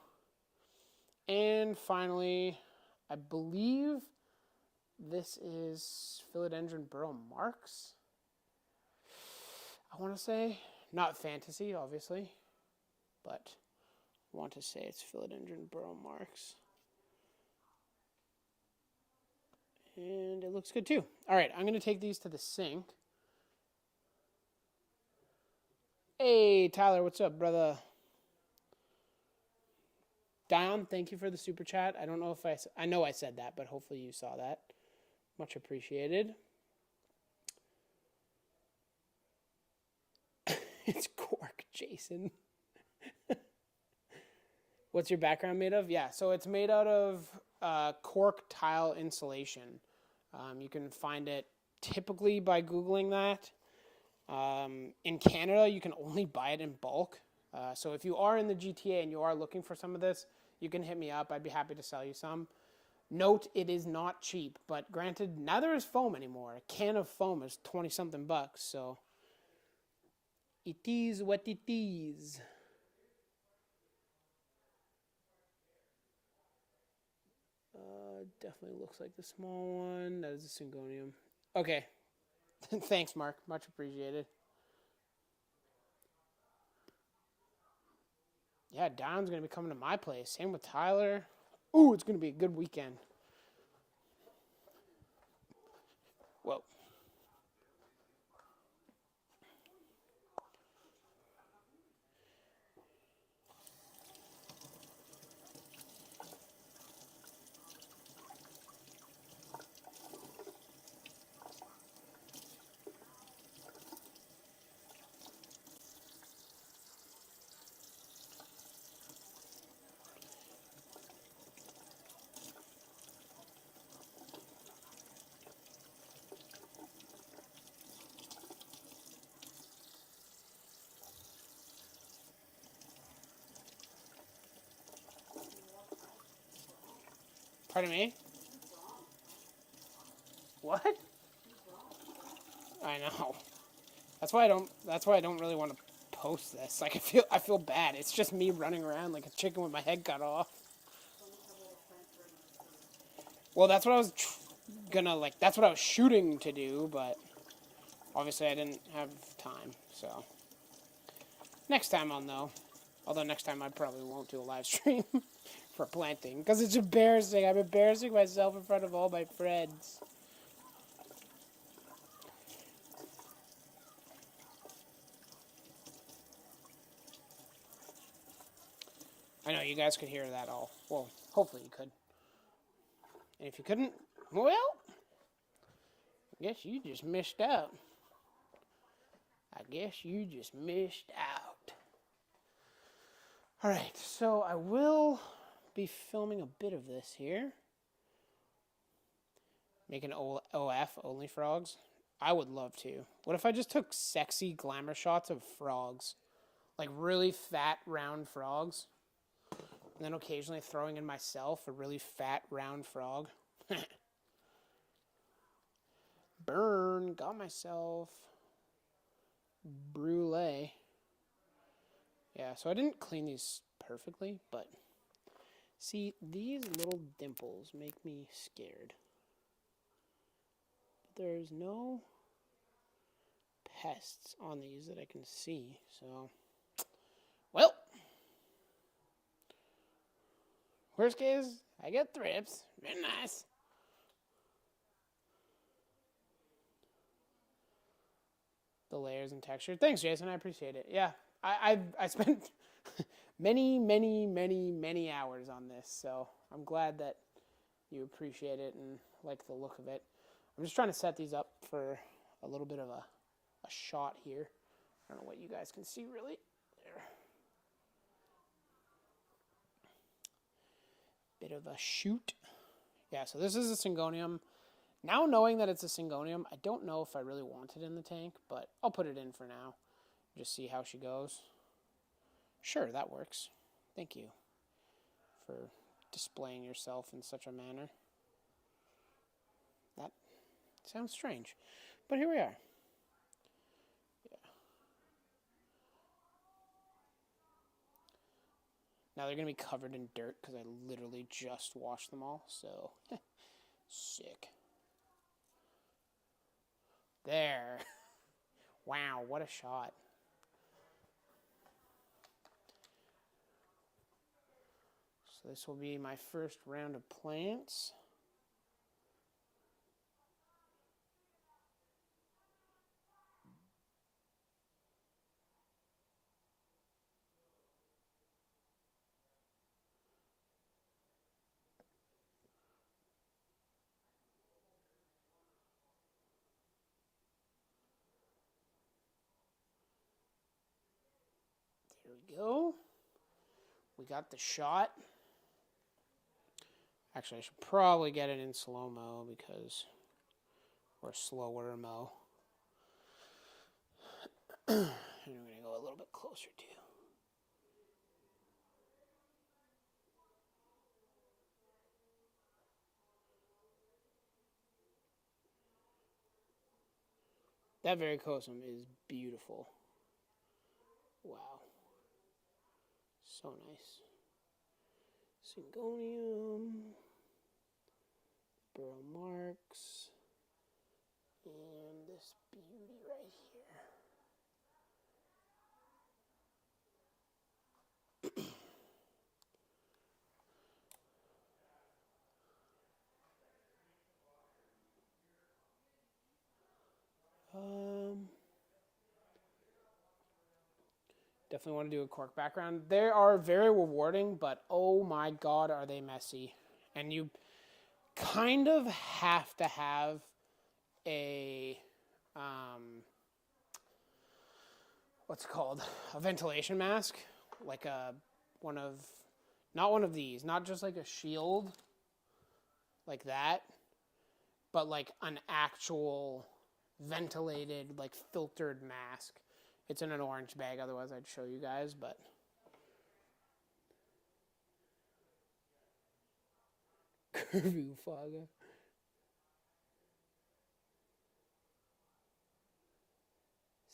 And finally, I believe this is philodendron burrow marks. I want to say, not fantasy, obviously, but I want to say it's philodendron burrow marks. And it looks good too. All right, I'm going to take these to the sink. Hey, Tyler, what's up, brother? Dion, thank you for the super chat. I don't know if I know I said that, but hopefully you saw that. Much appreciated. It's cork, Jason. What's your background made of? Yeah, so it's made out of cork tile insulation. You can find it typically by Googling that. In Canada, you can only buy it in bulk. So if you are in the GTA and you are looking for some of this, you can hit me up. I'd be happy to sell you some. Note, it is not cheap, but granted, neither is foam anymore. A can of foam is 20-something bucks, so it is what it is. Definitely looks like the small one. That is a syngonium. Okay. Thanks, Mark. Much appreciated. Yeah, Don's going to be coming to my place. Same with Tyler. Ooh, it's going to be a good weekend. Whoa. Pardon me? What? I know. That's why I don't really want to post this. Like I feel bad. It's just me running around like a chicken with my head cut off. Well, that's what I was that's what I was shooting to do, but obviously I didn't have time. So next time I'll know. Although next time I probably won't do a live stream for planting because it's embarrassing. I'm embarrassing myself in front of all my friends. I know you guys could hear that all. Well, hopefully you could. And if you couldn't, well, I guess you just missed out. I guess you just missed out. Alright, so I will be filming a bit of this here. Making OF, only frogs. I would love to. What if I just took sexy glamour shots of frogs? Like really fat, round frogs. And then occasionally throwing in myself a really fat, round frog. Burn. Got myself. Brulee. Yeah, so I didn't clean these perfectly, but see, these little dimples make me scared. But there's no pests on these that I can see, so well, worst case, I get thrips. Very nice. The layers and texture. Thanks, Jason. I appreciate it. Yeah, I spent many hours on this, so I'm glad that you appreciate it and like the look of it. I'm just trying to set these up for a little bit of a shot here. I don't know what you guys can see really. There. Bit of a shoot. Yeah, so this is a Syngonium. Now knowing that it's a Syngonium, I don't know if I really want it in the tank, but I'll put it in for now. Just see how she goes. Sure, that works. Thank you for displaying yourself in such a manner. That sounds strange, but here we are. Yeah. Now they're going to be covered in dirt because I literally just washed them all, so sick. There. Wow, what a shot. So this will be my first round of plants. There we go. We got the shot. Actually, I should probably get it in slow-mo because we're slower mo. And I'm going to go a little bit closer too. That varicosum is beautiful. Wow. So nice. Syngonium, burrow marks, and this beauty right here. Definitely want to do a cork background. They are very rewarding, but oh my god, are they messy. And you kind of have to have a, what's it called? A ventilation mask. Like not one of these, not just like a shield, like that, but like an actual ventilated, like filtered mask. It's in an orange bag, otherwise I'd show you guys, but Curvewfaga.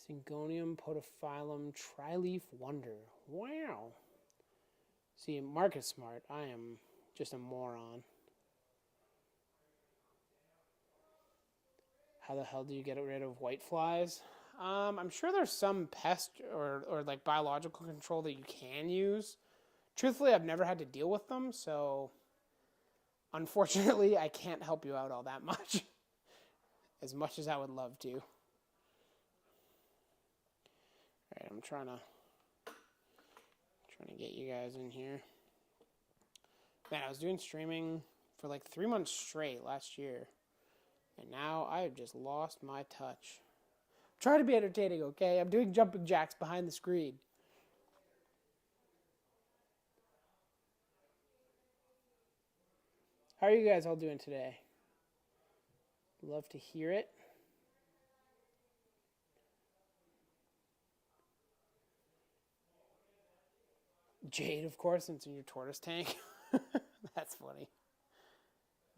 Syngonium podophyllum tri-leaf wonder. Wow. See, Mark is smart. I am just a moron. How the hell do you get rid of whiteflies? I'm sure there's some pest or like biological control that you can use. Truthfully, I've never had to deal with them, so unfortunately, I can't help you out all that much. As much as I would love to. Alright, I'm trying to get you guys in here. Man, I was doing streaming for like 3 months straight last year. And now I have just lost my touch. Try to be entertaining, okay? I'm doing jumping jacks behind the screen. How are you guys all doing today? Love to hear it. Jade, of course, since in your tortoise tank. That's funny.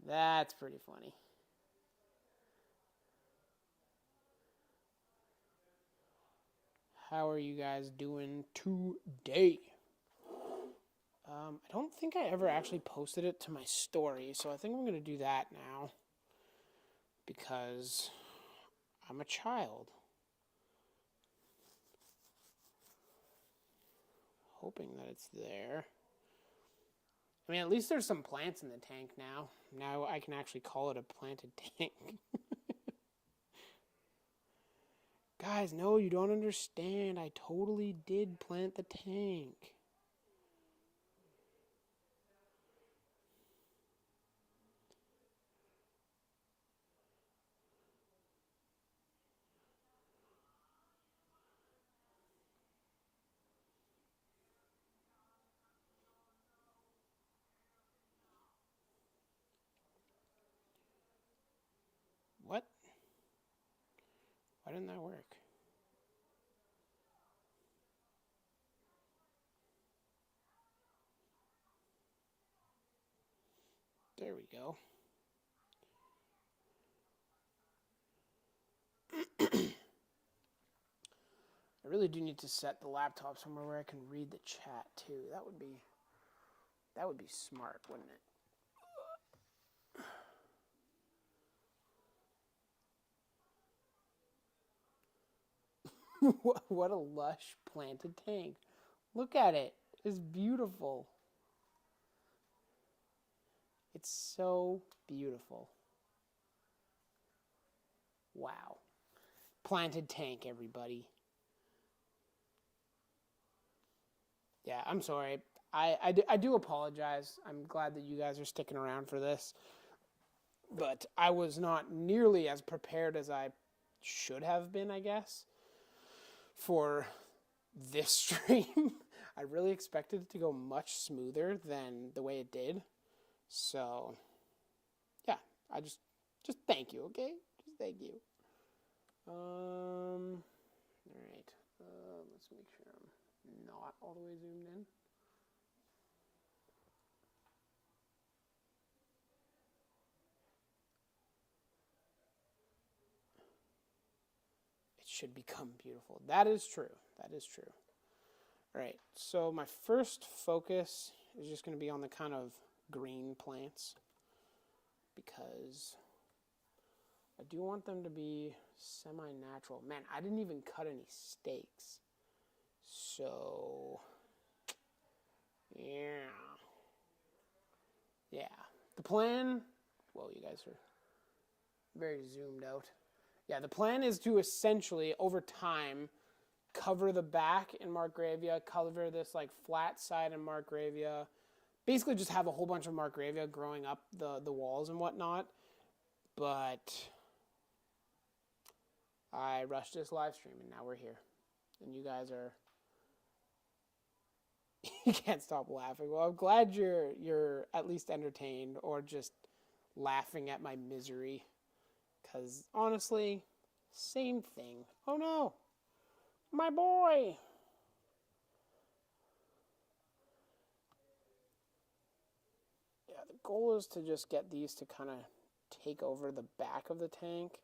That's pretty funny. How are you guys doing today? I don't think I ever actually posted it to my story, so I think I'm going to do that now. Because I'm a child. Hoping that it's there. I mean, at least there's some plants in the tank now. Now I can actually call it a planted tank. Guys, no, you don't understand. I totally did plant the tank. What? Why didn't that work? There we go. I really do need to set the laptop somewhere where I can read the chat too. That would be smart, wouldn't it? What a lush planted tank. Look at it. It's beautiful. It's so beautiful. Wow. Planted tank, everybody. Yeah, I'm sorry. I do apologize. I'm glad that you guys are sticking around for this. But I was not nearly as prepared as I should have been, I guess, for this stream. I really expected it to go much smoother than the way it did. So, yeah, I just thank you, okay? Just thank you. All right. Let's make sure I'm not all the way zoomed in. It should become beautiful. That is true. That is true. All right. So my first focus is just going to be on the kind of green plants because I do want them to be semi-natural. Man, I didn't even cut any stakes. So, yeah. Yeah. The plan, well, you guys are very zoomed out. Yeah, the plan is to essentially, over time, cover the back in Markgravia, cover this like flat side in Markgravia. Basically just have a whole bunch of Markgravia growing up the walls and whatnot. But I rushed this live stream and now we're here. And you guys are... You can't stop laughing. Well, I'm glad you're at least entertained or just laughing at my misery. Because honestly, same thing. Oh no! My boy! Yeah, the goal is to just get these to kind of take over the back of the tank.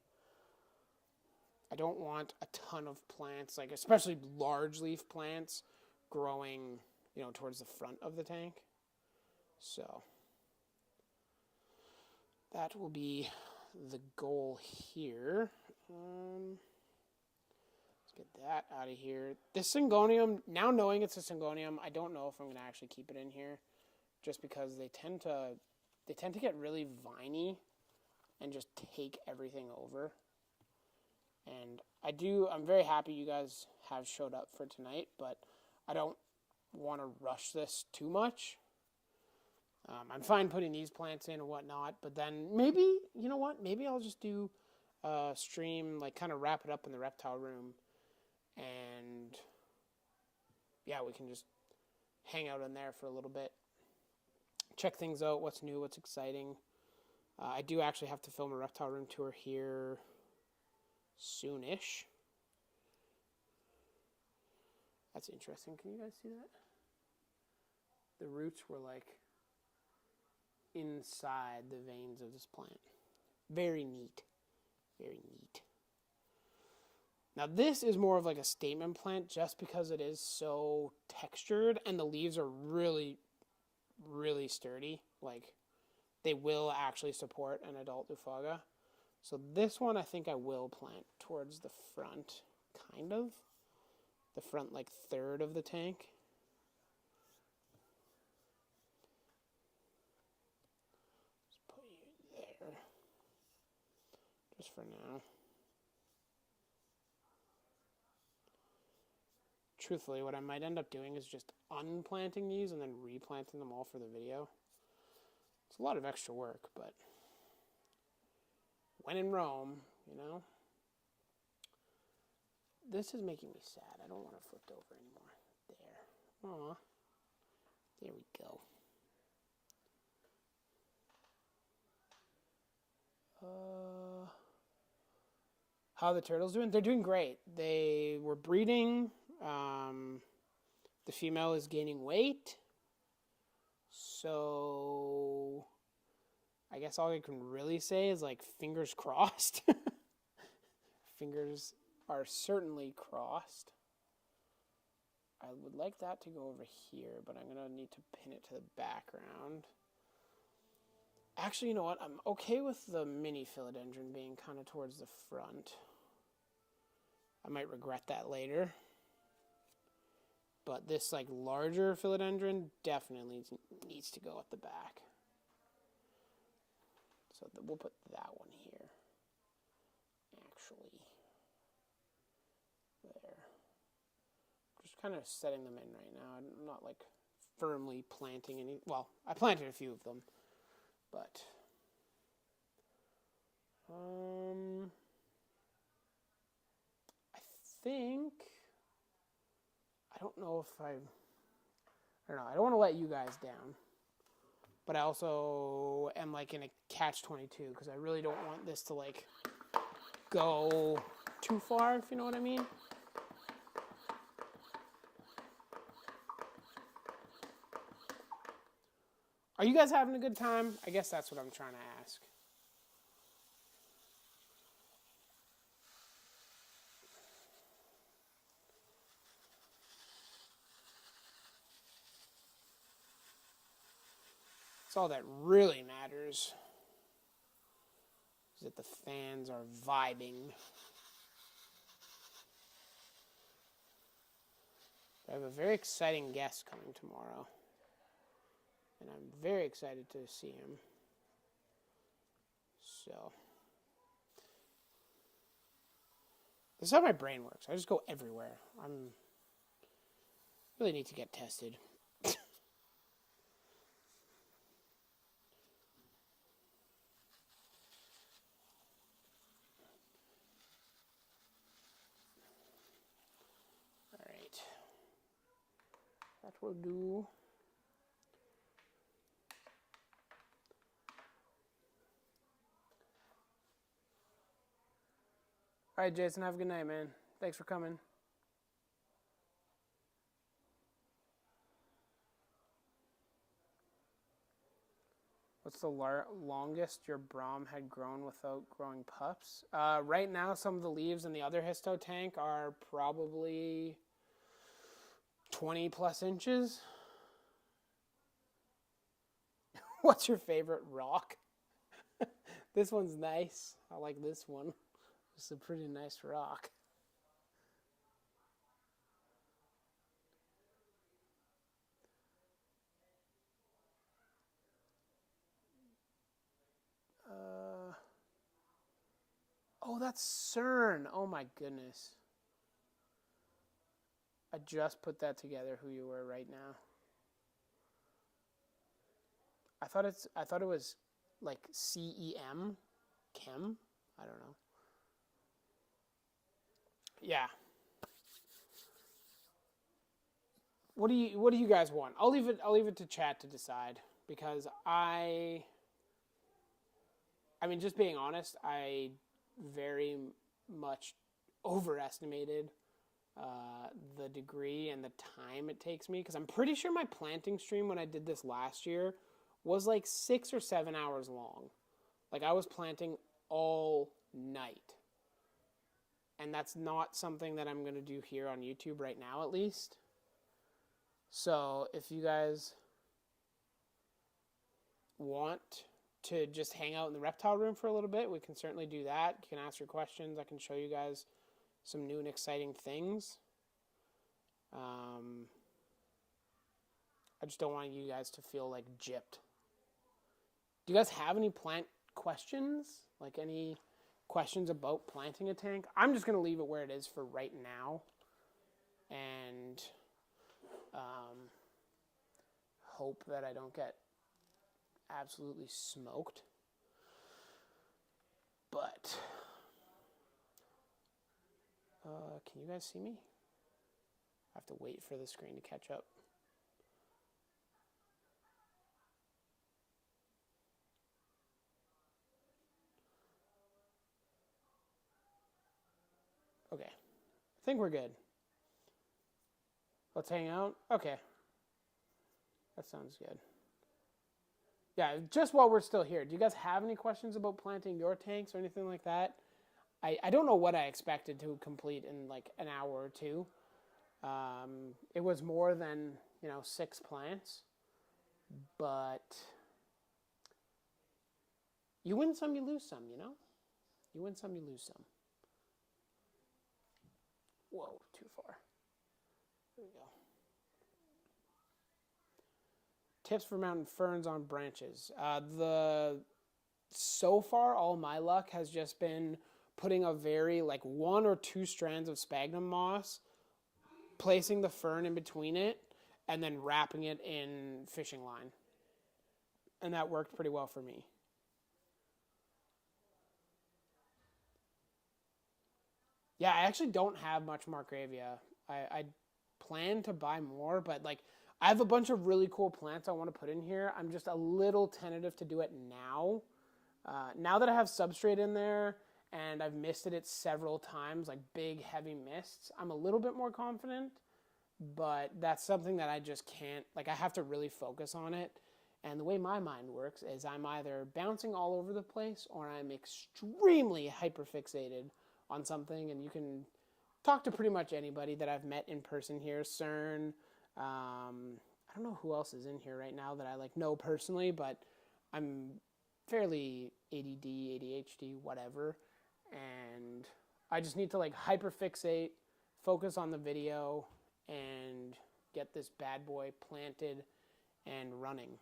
I don't want a ton of plants, like especially large leaf plants, growing, towards the front of the tank. So that will be the goal here. Let's get that out of here. This Syngonium, now knowing it's a Syngonium, I don't know if I'm going to actually keep it in here, just because they tend to get really viney and just take everything over. And I'm very happy you guys have showed up for tonight, but I don't want to rush this too much. I'm fine putting these plants in and whatnot, but then maybe, you know what, maybe I'll just do a stream, like kind of wrap it up in the reptile room, and yeah, we can just hang out in there for a little bit, check things out, what's new, what's exciting. I do actually have to film a reptile room tour here soonish. That's interesting. Can you guys see that? The roots were like inside the veins of this plant. Very neat. Very neat. Now this is more of like a statement plant just because it is so textured and the leaves are really, really sturdy. Like they will actually support an adult Lufaga. So this one I think I will plant towards the front, kind of. The front like third of the tank. Let's put you there. Just for now. Truthfully, what I might end up doing is just unplanting these and then replanting them all for the video. It's a lot of extra work, but when in Rome, This is making me sad. I don't want it flipped over anymore. There. Aw. There we go. How are the turtles doing? They're doing great. They were breeding. The female is gaining weight. So I guess all I can really say is like fingers crossed. Fingers are certainly crossed. I would like that to go over here, but I'm going to need to pin it to the background. Actually, you know what? I'm okay with the mini philodendron being kind of towards the front. I might regret that later. But this like larger philodendron definitely needs to go at the back. So we'll put that one here. Actually. There. Just kind of setting them in right now. I'm not like firmly planting any. Well, I planted a few of them. But I think I don't know if I don't know. I don't want to let you guys down, but I also am like in a catch-22 because I really don't want this to like go too far, if you know what I mean. Are you guys having a good time? I guess that's what I'm trying to ask. That's all that really matters. Is that the fans are vibing. I have a very exciting guest coming tomorrow. And I'm very excited to see him. So, this is how my brain works. I just go everywhere. Really need to get tested. All right. That will do. All right, Jason, have a good night, man. Thanks for coming. What's the longest your Brom had grown without growing pups? Right now, some of the leaves in the other histo tank are probably 20 plus inches. What's your favorite rock? This one's nice. I like this one. It's a pretty nice rock. Oh, that's CERN. Oh my goodness. I just put that together who you were right now. I thought it was like CEM, chem. I don't know. Yeah. What do you guys want? I'll leave it to chat to decide, because I mean, just being honest, I very much overestimated the degree and the time it takes me, because I'm pretty sure my planting stream when I did this last year was like 6 or 7 hours long. Like, I was planting all night. And that's not something that I'm going to do here on YouTube right now, at least. So if you guys want to just hang out in the reptile room for a little bit, we can certainly do that. You can ask your questions. I can show you guys some new and exciting things. I just don't want you guys to feel like gypped. Do you guys have any plant questions? Like any questions about planting a tank? I'm just going to leave it where it is for right now. And hope that I don't get absolutely smoked. But can you guys see me? I have to wait for the screen to catch up. Okay, I think we're good. Let's hang out. Okay, that sounds good. Yeah, just while we're still here, do you guys have any questions about planting your tanks or anything like that? I don't know what I expected to complete in like an hour or two. It was more than, 6 plants, but you win some, you lose some, You win some, you lose some. Whoa, too far. There we go. Tips for mountain ferns on branches. So far, all my luck has just been putting a very, 1 or 2 strands of sphagnum moss, placing the fern in between it, and then wrapping it in fishing line. And that worked pretty well for me. Yeah, I actually don't have much Markgravia. I plan to buy more, but I have a bunch of really cool plants I want to put in here. I'm just a little tentative to do it now. Now that I have substrate in there and I've misted it several times, like big heavy mists, I'm a little bit more confident, but that's something that I just can't, I have to really focus on it. And the way my mind works is I'm either bouncing all over the place or I'm extremely hyperfixated on something. And you can talk to pretty much anybody that I've met in person here. CERN, I don't know who else is in here right now that I know personally, but I'm fairly ADD, ADHD, whatever. And I just need to hyperfixate, focus on the video, and get this bad boy planted and running.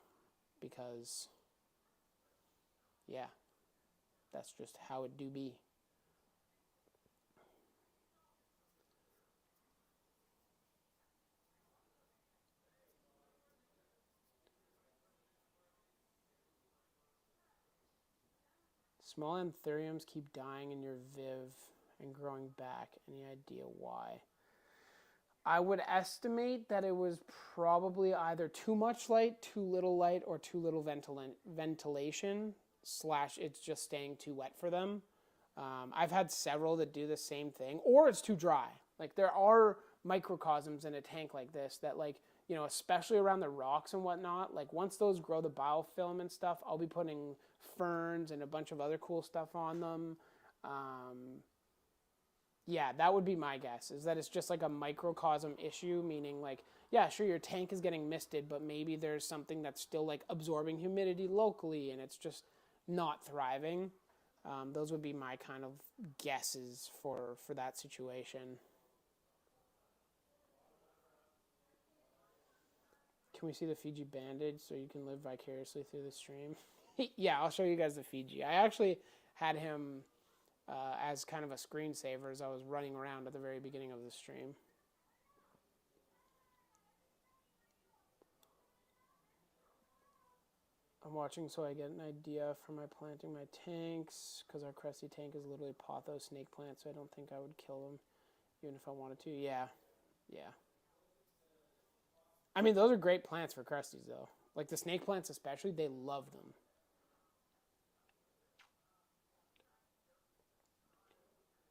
Because, yeah, that's just how it do be. Small anthuriums keep dying in your Viv and growing back. Any idea why? I would estimate that it was probably either too much light, too little light, or too little ventilation, / it's just staying too wet for them. I've had several that do the same thing, or it's too dry. There are microcosms in a tank like this that, like, you know, especially around the rocks and whatnot, like once those grow the biofilm and stuff, I'll be putting ferns and a bunch of other cool stuff on them. Yeah, that would be my guess, is that it's just like a microcosm issue, meaning like, yeah, sure, your tank is getting misted, but maybe there's something that's still like absorbing humidity locally and it's just not thriving. Those would be my kind of guesses for that situation. Can we see the Fiji bandage so you can live vicariously through the stream? Yeah, I'll show you guys the Fiji. I actually had him as kind of a screensaver as I was running around at the very beginning of the stream. I'm watching so I get an idea for my planting my tanks, because our crusty tank is literally pothos snake plant, so I don't think I would kill them even if I wanted to. Yeah. I mean, those are great plants for crusties, though. Like the snake plants especially, they love them.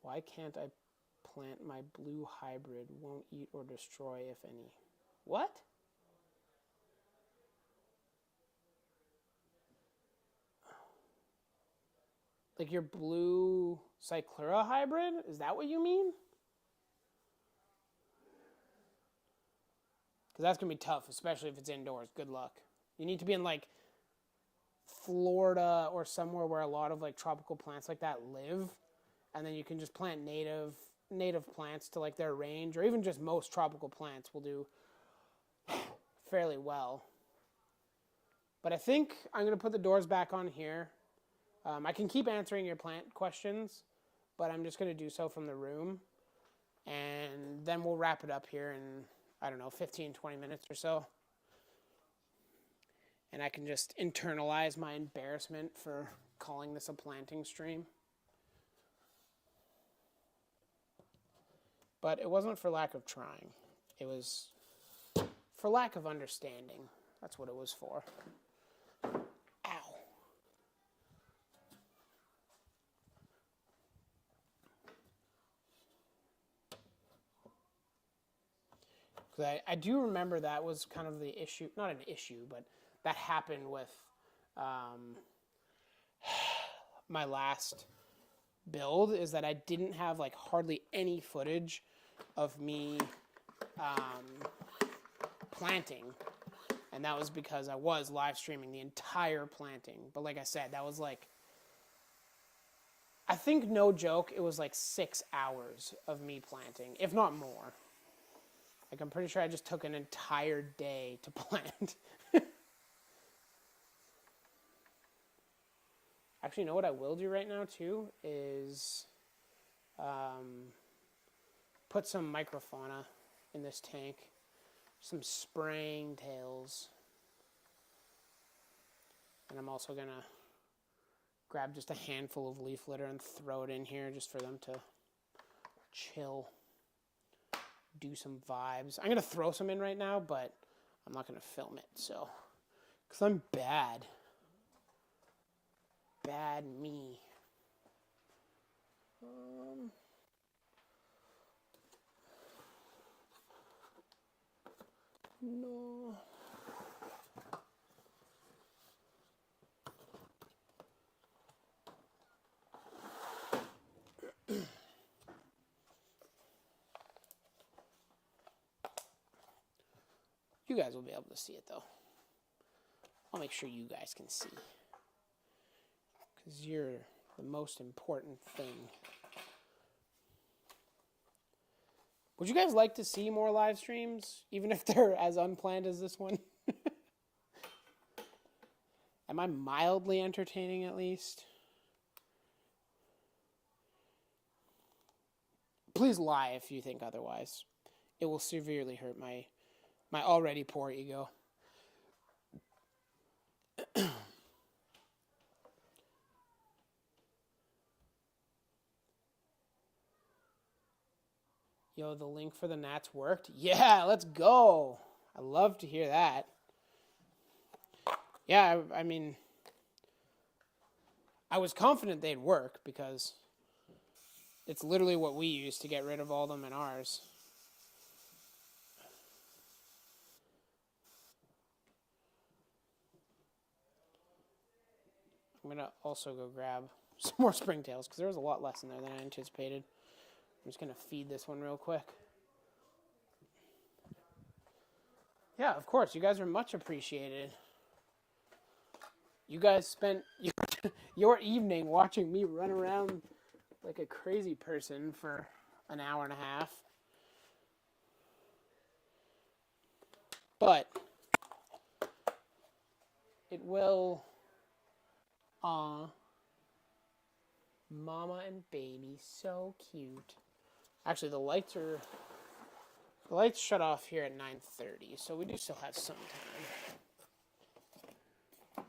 Why can't I plant my blue hybrid? Won't eat or destroy, if any. What? Like your blue Cyclura hybrid? Is that what you mean? Because that's going to be tough, especially if it's indoors. Good luck. You need to be in like Florida or somewhere where a lot of like tropical plants like that live. And then you can just plant native plants to like their range, or even just most tropical plants will do fairly well. But I think I'm going to put the doors back on here. I can keep answering your plant questions, but I'm just going to do so from the room. And then we'll wrap it up here in, I don't know, 15, 20 minutes or so. And I can just internalize my embarrassment for calling this a planting stream. But it wasn't for lack of trying. It was for lack of understanding. That's what it was for. Ow. Because I do remember that was kind of the issue, not an issue, but that happened with my last build, is that I didn't have like hardly any footage of me planting, and that was because I was live streaming the entire planting. But like I said, that was like, I think, no joke, it was like 6 hours of me planting, if not more. Like, I'm pretty sure I just took an entire day to plant. Actually, you know what I will do right now, too, is put some microfauna in this tank. Some spraying tails. And I'm also going to grab just a handful of leaf litter and throw it in here just for them to chill. Do some vibes. I'm going to throw some in right now, but I'm not going to film it, so. Because I'm bad. Bad me. No. You guys will be able to see it, though. I'll make sure you guys can see. Because you're the most important thing. Would you guys like to see more live streams, even if they're as unplanned as this one? Am I mildly entertaining, at least? Please lie if you think otherwise. It will severely hurt my already poor ego. Yo, the link for the Nats worked? Yeah, let's go. I love to hear that. Yeah, I mean, I was confident they'd work because it's literally what we use to get rid of all them in ours. I'm going to also go grab some more springtails because there was a lot less in there than I anticipated. I'm just going to feed this one real quick. Yeah, of course. You guys are much appreciated. You guys spent your evening watching me run around like a crazy person for an hour and a half. But it will... Mama and baby, so cute. Actually, the lights shut off here at 9:30, so we do still have some time,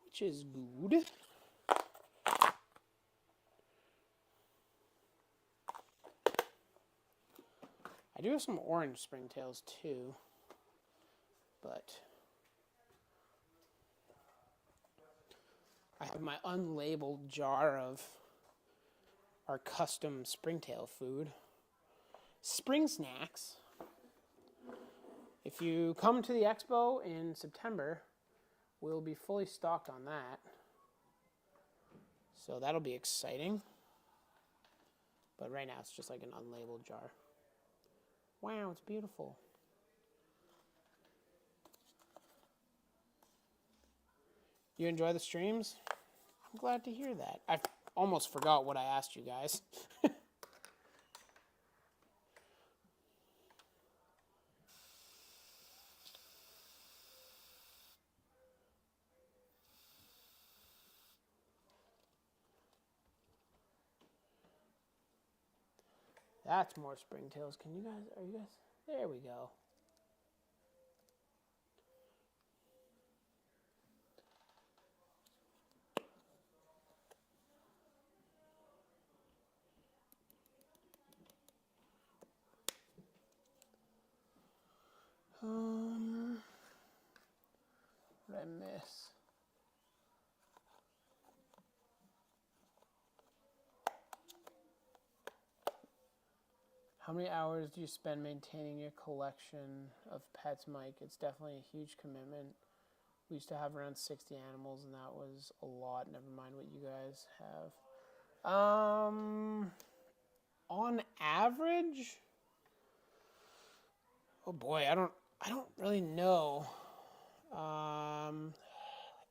which is good. I do have some orange springtails too, but I have my unlabeled jar of our custom springtail food. Spring snacks. If you come to the expo in September, we'll be fully stocked on that. So that'll be exciting. But right now it's just like an unlabeled jar. Wow, it's beautiful. You enjoy the streams? I'm glad to hear that. I almost forgot what I asked you guys. That's more springtails. Are you guys? There we go. What did I miss? How many hours do you spend maintaining your collection of pets, Mike? It's definitely a huge commitment. We used to have around 60 animals, and that was a lot. Never mind what you guys have. On average, oh boy, I don't really know.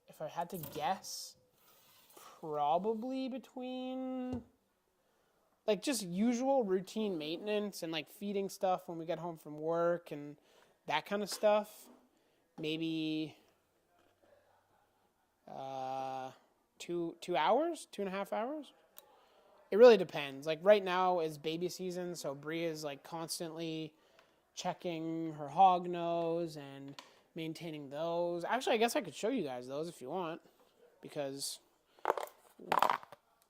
If I had to guess, probably between like just usual routine maintenance and like feeding stuff when we get home from work and that kind of stuff. Maybe 2 hours, 2.5 hours. It really depends. Like right now is baby season, so Bria is like constantly checking her hog nose and maintaining those. Actually, I guess I could show you guys those if you want, because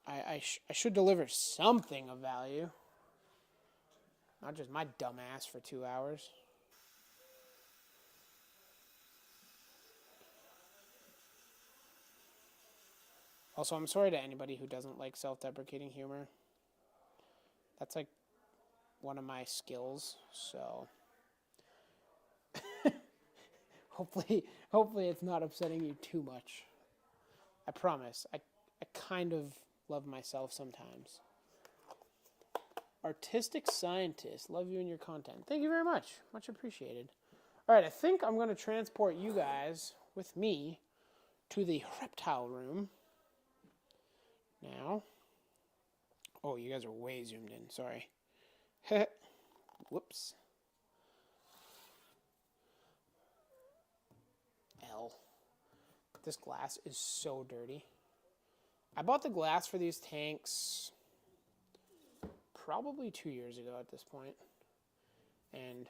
I should deliver something of value. Not just my dumb ass for 2 hours. Also, I'm sorry to anybody who doesn't like self-deprecating humor. That's like one of my skills, so hopefully it's not upsetting you too much. I promise. I kind of love myself sometimes. Artistic scientist. Love you and your content. Thank you very much. Much appreciated. All right, I think I'm going to transport you guys with me to the reptile room. Now. Oh, you guys are way zoomed in. Sorry. Whoops. L. This glass is so dirty. I bought the glass for these tanks probably 2 years ago at this point. And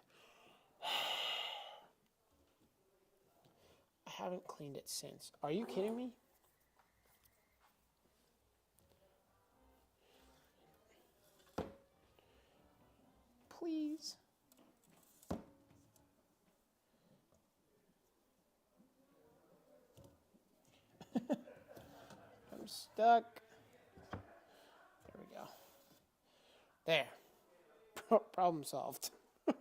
I haven't cleaned it since. Are you kidding me? Please. I'm stuck. There we go. There. Problem solved. All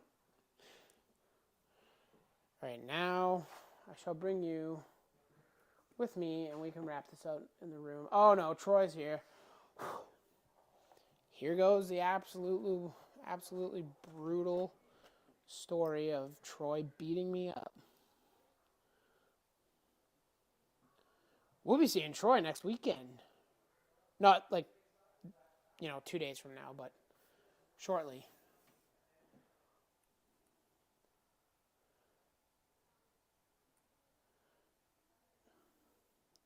right, now I shall bring you with me, and we can wrap this out in the room. Oh no, Troy's here. Here goes the absolutely brutal story of Troy beating me up. We'll be seeing Troy next weekend. Not like, 2 days from now, but shortly.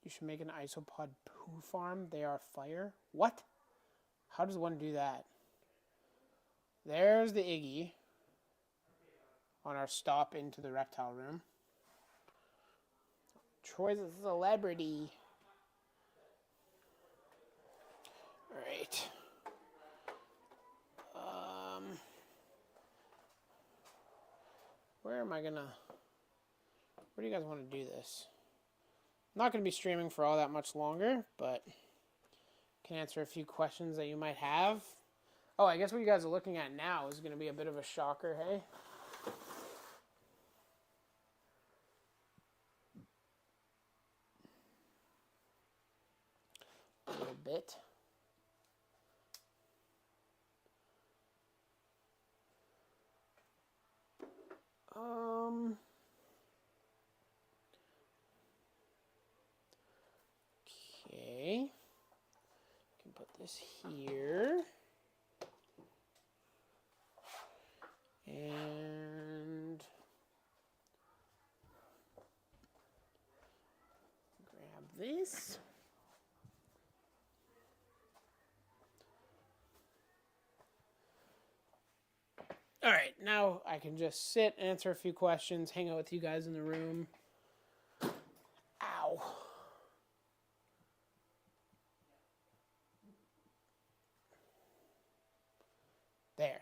You should make an isopod poo farm. They are fire. What? How does one do that? There's the Iggy on our stop into the reptile room. Troy's a celebrity. All right. Where do you guys want to do this? I'm not going to be streaming for all that much longer, but can answer a few questions that you might have. Oh, I guess what you guys are looking at now is going to be a bit of a shocker, hey? A little bit. Okay. Can put this here. And grab this. All right, now I can just sit, answer a few questions, hang out with you guys in the room. Ow. There.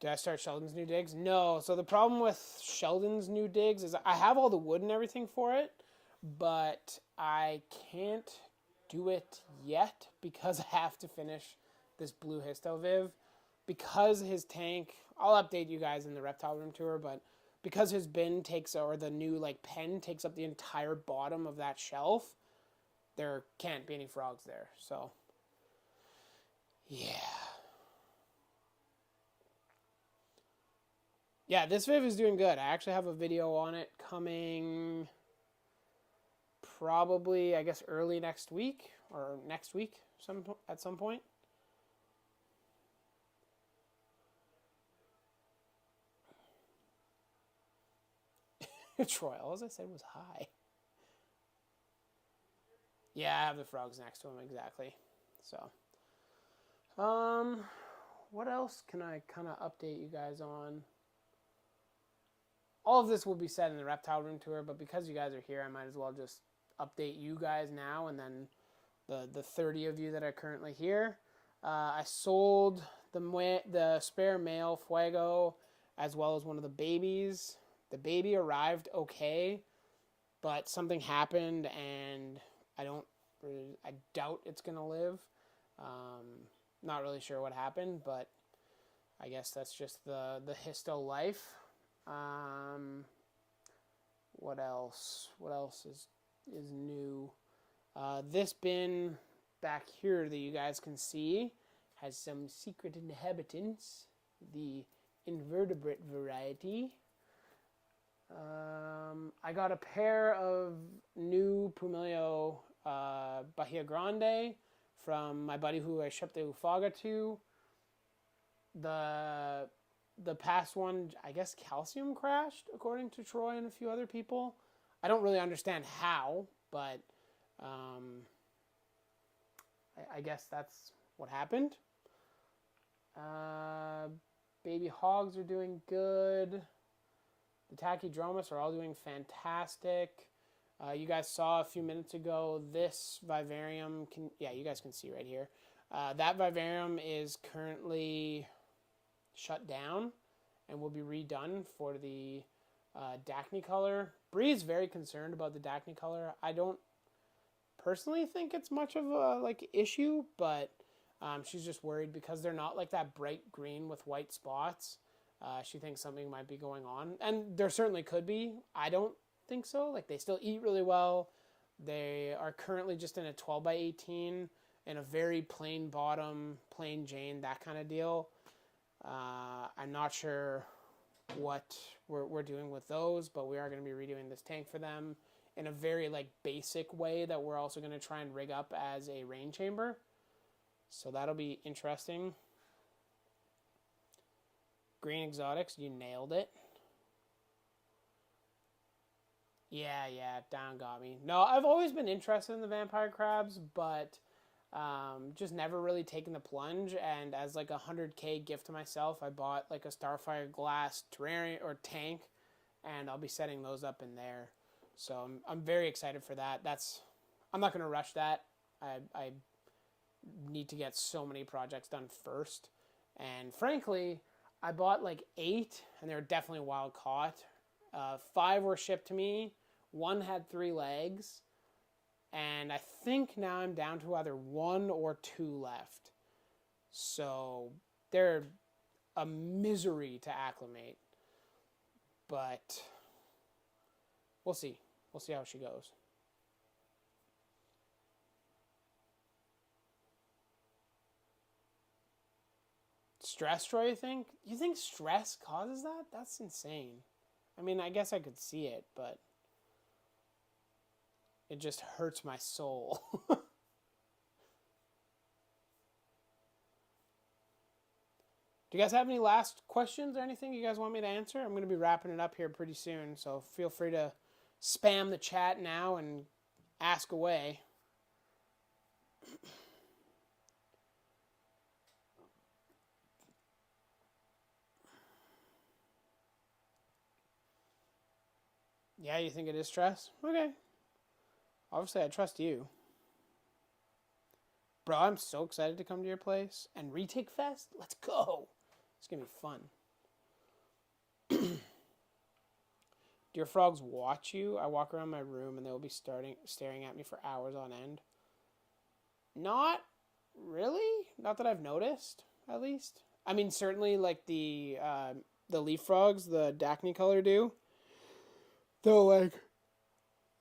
Did I start Sheldon's new digs? No. So the problem with Sheldon's new digs is I have all the wood and everything for it, but I can't do it yet because I have to finish this blue histo viv. Because his tank, I'll update you guys in the reptile room tour, but because his bin or the new pen takes up the entire bottom of that shelf, there can't be any frogs there. So, yeah. Yeah, this viv is doing good. I actually have a video on it coming probably, I guess, early next week or next week at some point. Troy, all I said was hi. Yeah, I have the frogs next to him, exactly. So, what else can I kind of update you guys on? All of this will be said in the reptile room tour, but because you guys are here, I might as well just update you guys now, and then the 30 of you that are currently here. I sold the spare male Fuego as well as one of the babies. The baby arrived okay, but something happened, and I doubt it's gonna live. Not really sure what happened, but I guess that's just the histo life. What else? What else is new? This bin back here that you guys can see has some secret inhabitants, the invertebrate variety. I got a pair of new Pumilio Bahia Grande from my buddy who I shipped the Ufaga to. The past one, I guess calcium crashed, according to Troy and a few other people. I don't really understand how, but I guess that's what happened. Baby hogs are doing good. The Tachydramus are all doing fantastic. You guys saw a few minutes ago this vivarium. You guys can see right here. That vivarium is currently shut down and will be redone for the Dacnycolor. Bree's very concerned about the Dacnycolor. I don't personally think it's much of a issue, but she's just worried because they're not that bright green with white spots. She thinks something might be going on, and there certainly could be. I don't think so. Like, they still eat really well. They are currently just in a 12 by 18 and a very plain bottom, plain Jane, that kind of deal. I'm not sure what we're doing with those, but we are going to be redoing this tank for them in a very like basic way that we're also going to try and rig up as a rain chamber. So that'll be interesting. Green exotics, you nailed it. Yeah, down got me. No, I've always been interested in the vampire crabs, but just never really taken the plunge. And as like a 100K gift to myself, I bought like a Starfire glass terrarium or tank, and I'll be setting those up in there. So I'm very excited for that. I'm not going to rush that. I need to get so many projects done first. And frankly, I bought like 8, and they were definitely wild caught. 5 were shipped to me. 1 had 3 legs. And I think now I'm down to either 1 or 2 left. So they're a misery to acclimate. But we'll see. We'll see how she goes. Stress, Troy, you think? You think stress causes that? That's insane. I mean, I guess I could see it, but it just hurts my soul. Do you guys have any last questions or anything you guys want me to answer? I'm going to be wrapping it up here pretty soon, so feel free to spam the chat now and ask away. Yeah, you think it is stress? Okay. Obviously, I trust you. Bro, I'm so excited to come to your place. And Retake Fest? Let's go. It's going to be fun. Do your frogs watch you? I walk around my room and they'll be staring at me for hours on end. Not really. Not that I've noticed, at least. I mean, certainly like the leaf frogs, the Dacne color do. They'll like,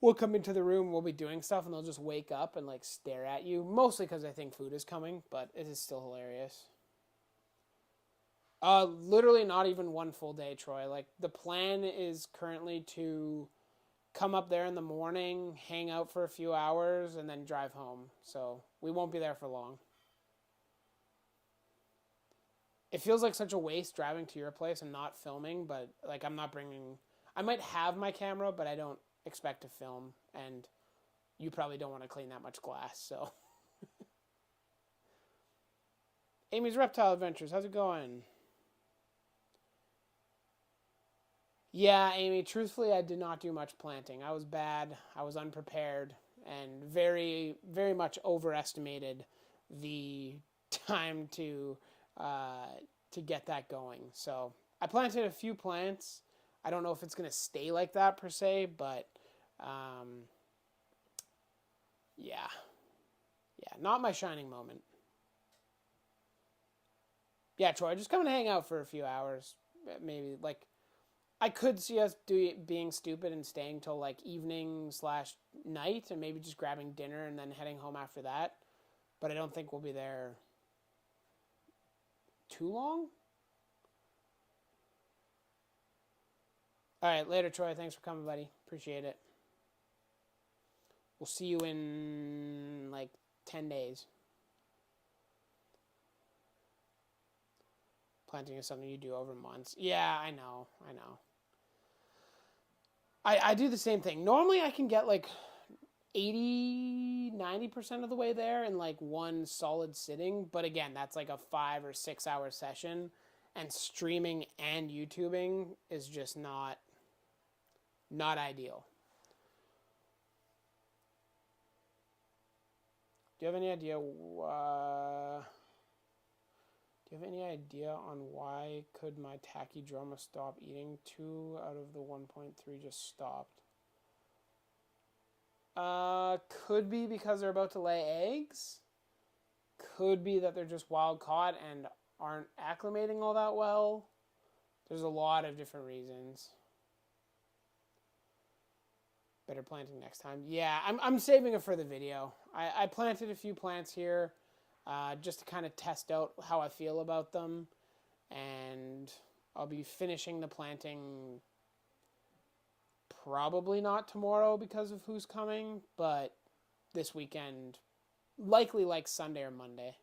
we'll come into the room, we'll be doing stuff, and they'll just wake up and like stare at you. Mostly because I think food is coming, but it is still hilarious. Literally not even 1 full day, Troy. Like, the plan is currently to come up there in the morning, hang out for a few hours, and then drive home. So we won't be there for long. It feels like such a waste driving to your place and not filming, but like I'm not bringing... I might have my camera, but I don't expect to film, and you probably don't want to clean that much glass, so... Amy's Reptile Adventures, how's it going? Yeah, Amy, truthfully, I did not do much planting. I was bad, I was unprepared, and very, very much overestimated the time to get that going. So I planted a few plants. I don't know if it's going to stay like that per se, but yeah, not my shining moment. Yeah, Troy, just come and hang out for a few hours, maybe. Like, I could see us being stupid and staying till like evening/night and maybe just grabbing dinner and then heading home after that. But I don't think we'll be there too long. All right, later, Troy. Thanks for coming, buddy. Appreciate it. We'll see you in like 10 days. Planting is something you do over months. Yeah, I know. I do the same thing. Normally I can get like 80-90% of the way there in like one solid sitting, but again, that's like a 5 or 6 hour session, and streaming and YouTubing is just not ideal. Do you have any idea on why could my tachydrama stop eating? 2 out of the 1.3 just stopped. Could be because they're about to lay eggs. Could be that they're just wild caught and aren't acclimating all that well. There's a lot of different reasons. Better planting next time. Yeah, I'm saving it for the video. I planted a few plants here just to kind of test out how I feel about them. And I'll be finishing the planting probably not tomorrow because of who's coming, but this weekend, likely like Sunday or Monday.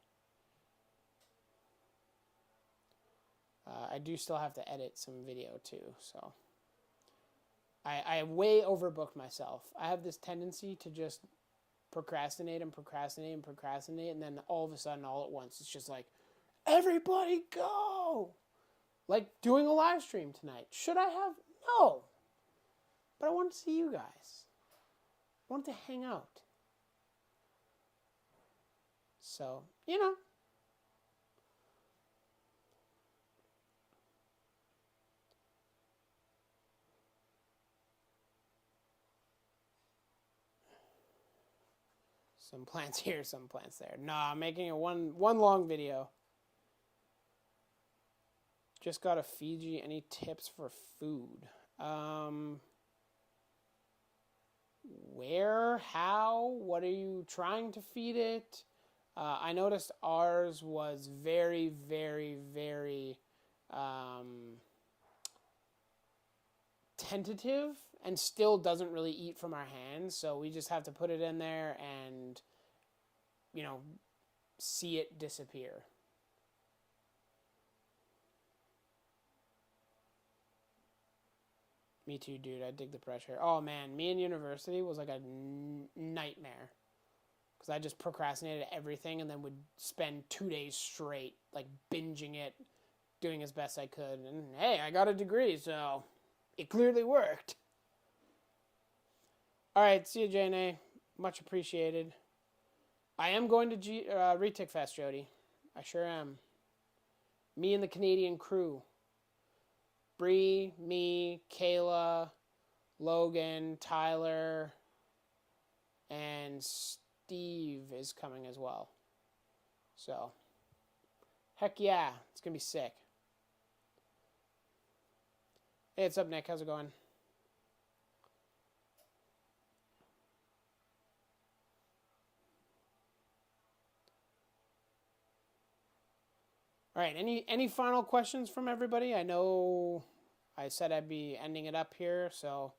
I do still have to edit some video too, so I way overbooked myself. I have this tendency to just procrastinate, and then all of a sudden, all at once, it's just like, everybody go! Like doing a live stream tonight. Should I have? No! But I wanted to see you guys. I wanted to hang out. So, you know. Some plants here, some plants there. Nah, I'm making a one long video. Just got a Fiji. Any tips for food? Where? How? What are you trying to feed it? I noticed ours was very, very, very tentative and still doesn't really eat from our hands. So we just have to put it in there and, you know, see it disappear. Me too, dude. I dig the pressure. Oh, man. Me in university was like a nightmare. Because I just procrastinated everything and then would spend 2 days straight, like, binging it, doing as best I could. And, hey, I got a degree, so it clearly worked. All right, see you, JNA. Much appreciated. I am going to Retic Fest, Jody. I sure am. Me and the Canadian crew. Bree, me, Kayla, Logan, Tyler, and Steve is coming as well. So, heck yeah, it's going to be sick. Hey, what's up, Nick? How's it going? All right, any final questions from everybody? I know I said I'd be ending it up here, so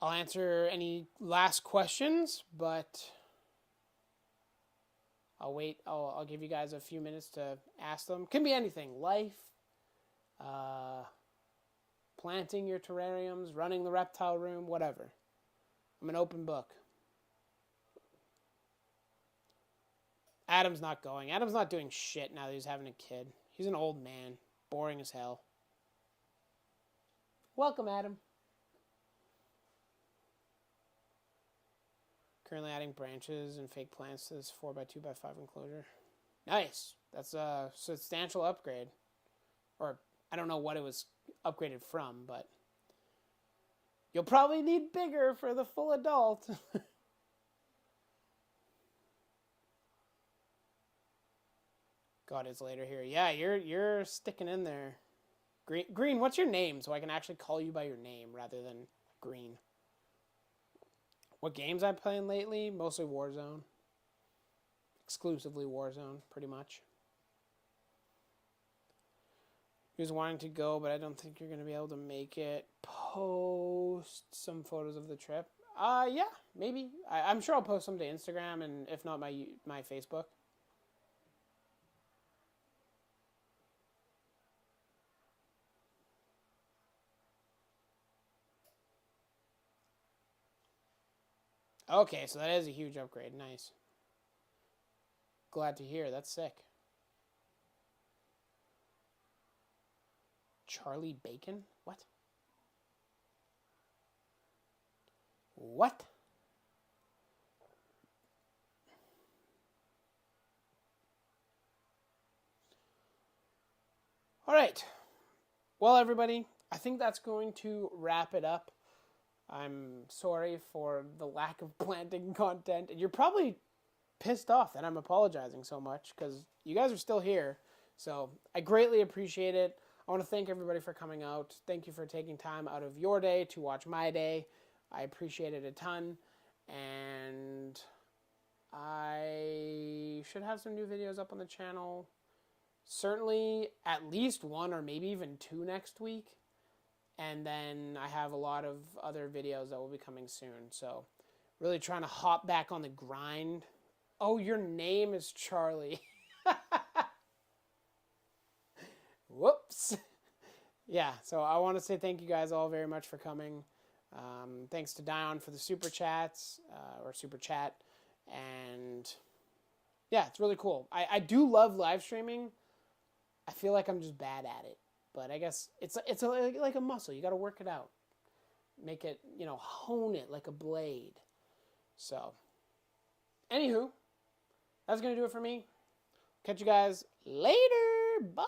I'll answer any last questions, but I'll wait. I'll give you guys a few minutes to ask them. Can be anything. Life, planting your terrariums, running the reptile room, whatever. I'm an open book. Adam's not going. Adam's not doing shit now that he's having a kid. He's an old man. Boring as hell. Welcome, Adam. Currently adding branches and fake plants to this 4x2x5 enclosure. Nice. That's a substantial upgrade. Or, I don't know what it was upgraded from, but you'll probably need bigger for the full adult. God, it's later here. Yeah, you're sticking in there. Green, what's your name so I can actually call you by your name rather than Green? What games I'm playing lately? Mostly Warzone. Exclusively Warzone, pretty much. He was wanting to go, but I don't think you're going to be able to make it. Post some photos of the trip. Yeah, maybe. I'm sure I'll post them to Instagram, and if not, my Facebook. Okay, so that is a huge upgrade. Nice. Glad to hear. That's sick. Charlie Bacon? What? What? All right. Well, everybody, I think that's going to wrap it up. I'm sorry for the lack of planting content. And you're probably pissed off that I'm apologizing so much because you guys are still here. So I greatly appreciate it. I want to thank everybody for coming out. Thank you for taking time out of your day to watch my day. I appreciate it a ton. And I should have some new videos up on the channel. Certainly at least one or maybe even two next week. And then I have a lot of other videos that will be coming soon. So really trying to hop back on the grind. Oh, your name is Charlie. Whoops. Yeah, so I want to say thank you guys all very much for coming. Thanks to Dion for the super chats, or super chat. And yeah, it's really cool. I do love live streaming. I feel like I'm just bad at it. But I guess it's like a muscle. You got to work it out. Make it, hone it like a blade. So, anywho, that's going to do it for me. Catch you guys later. Bye.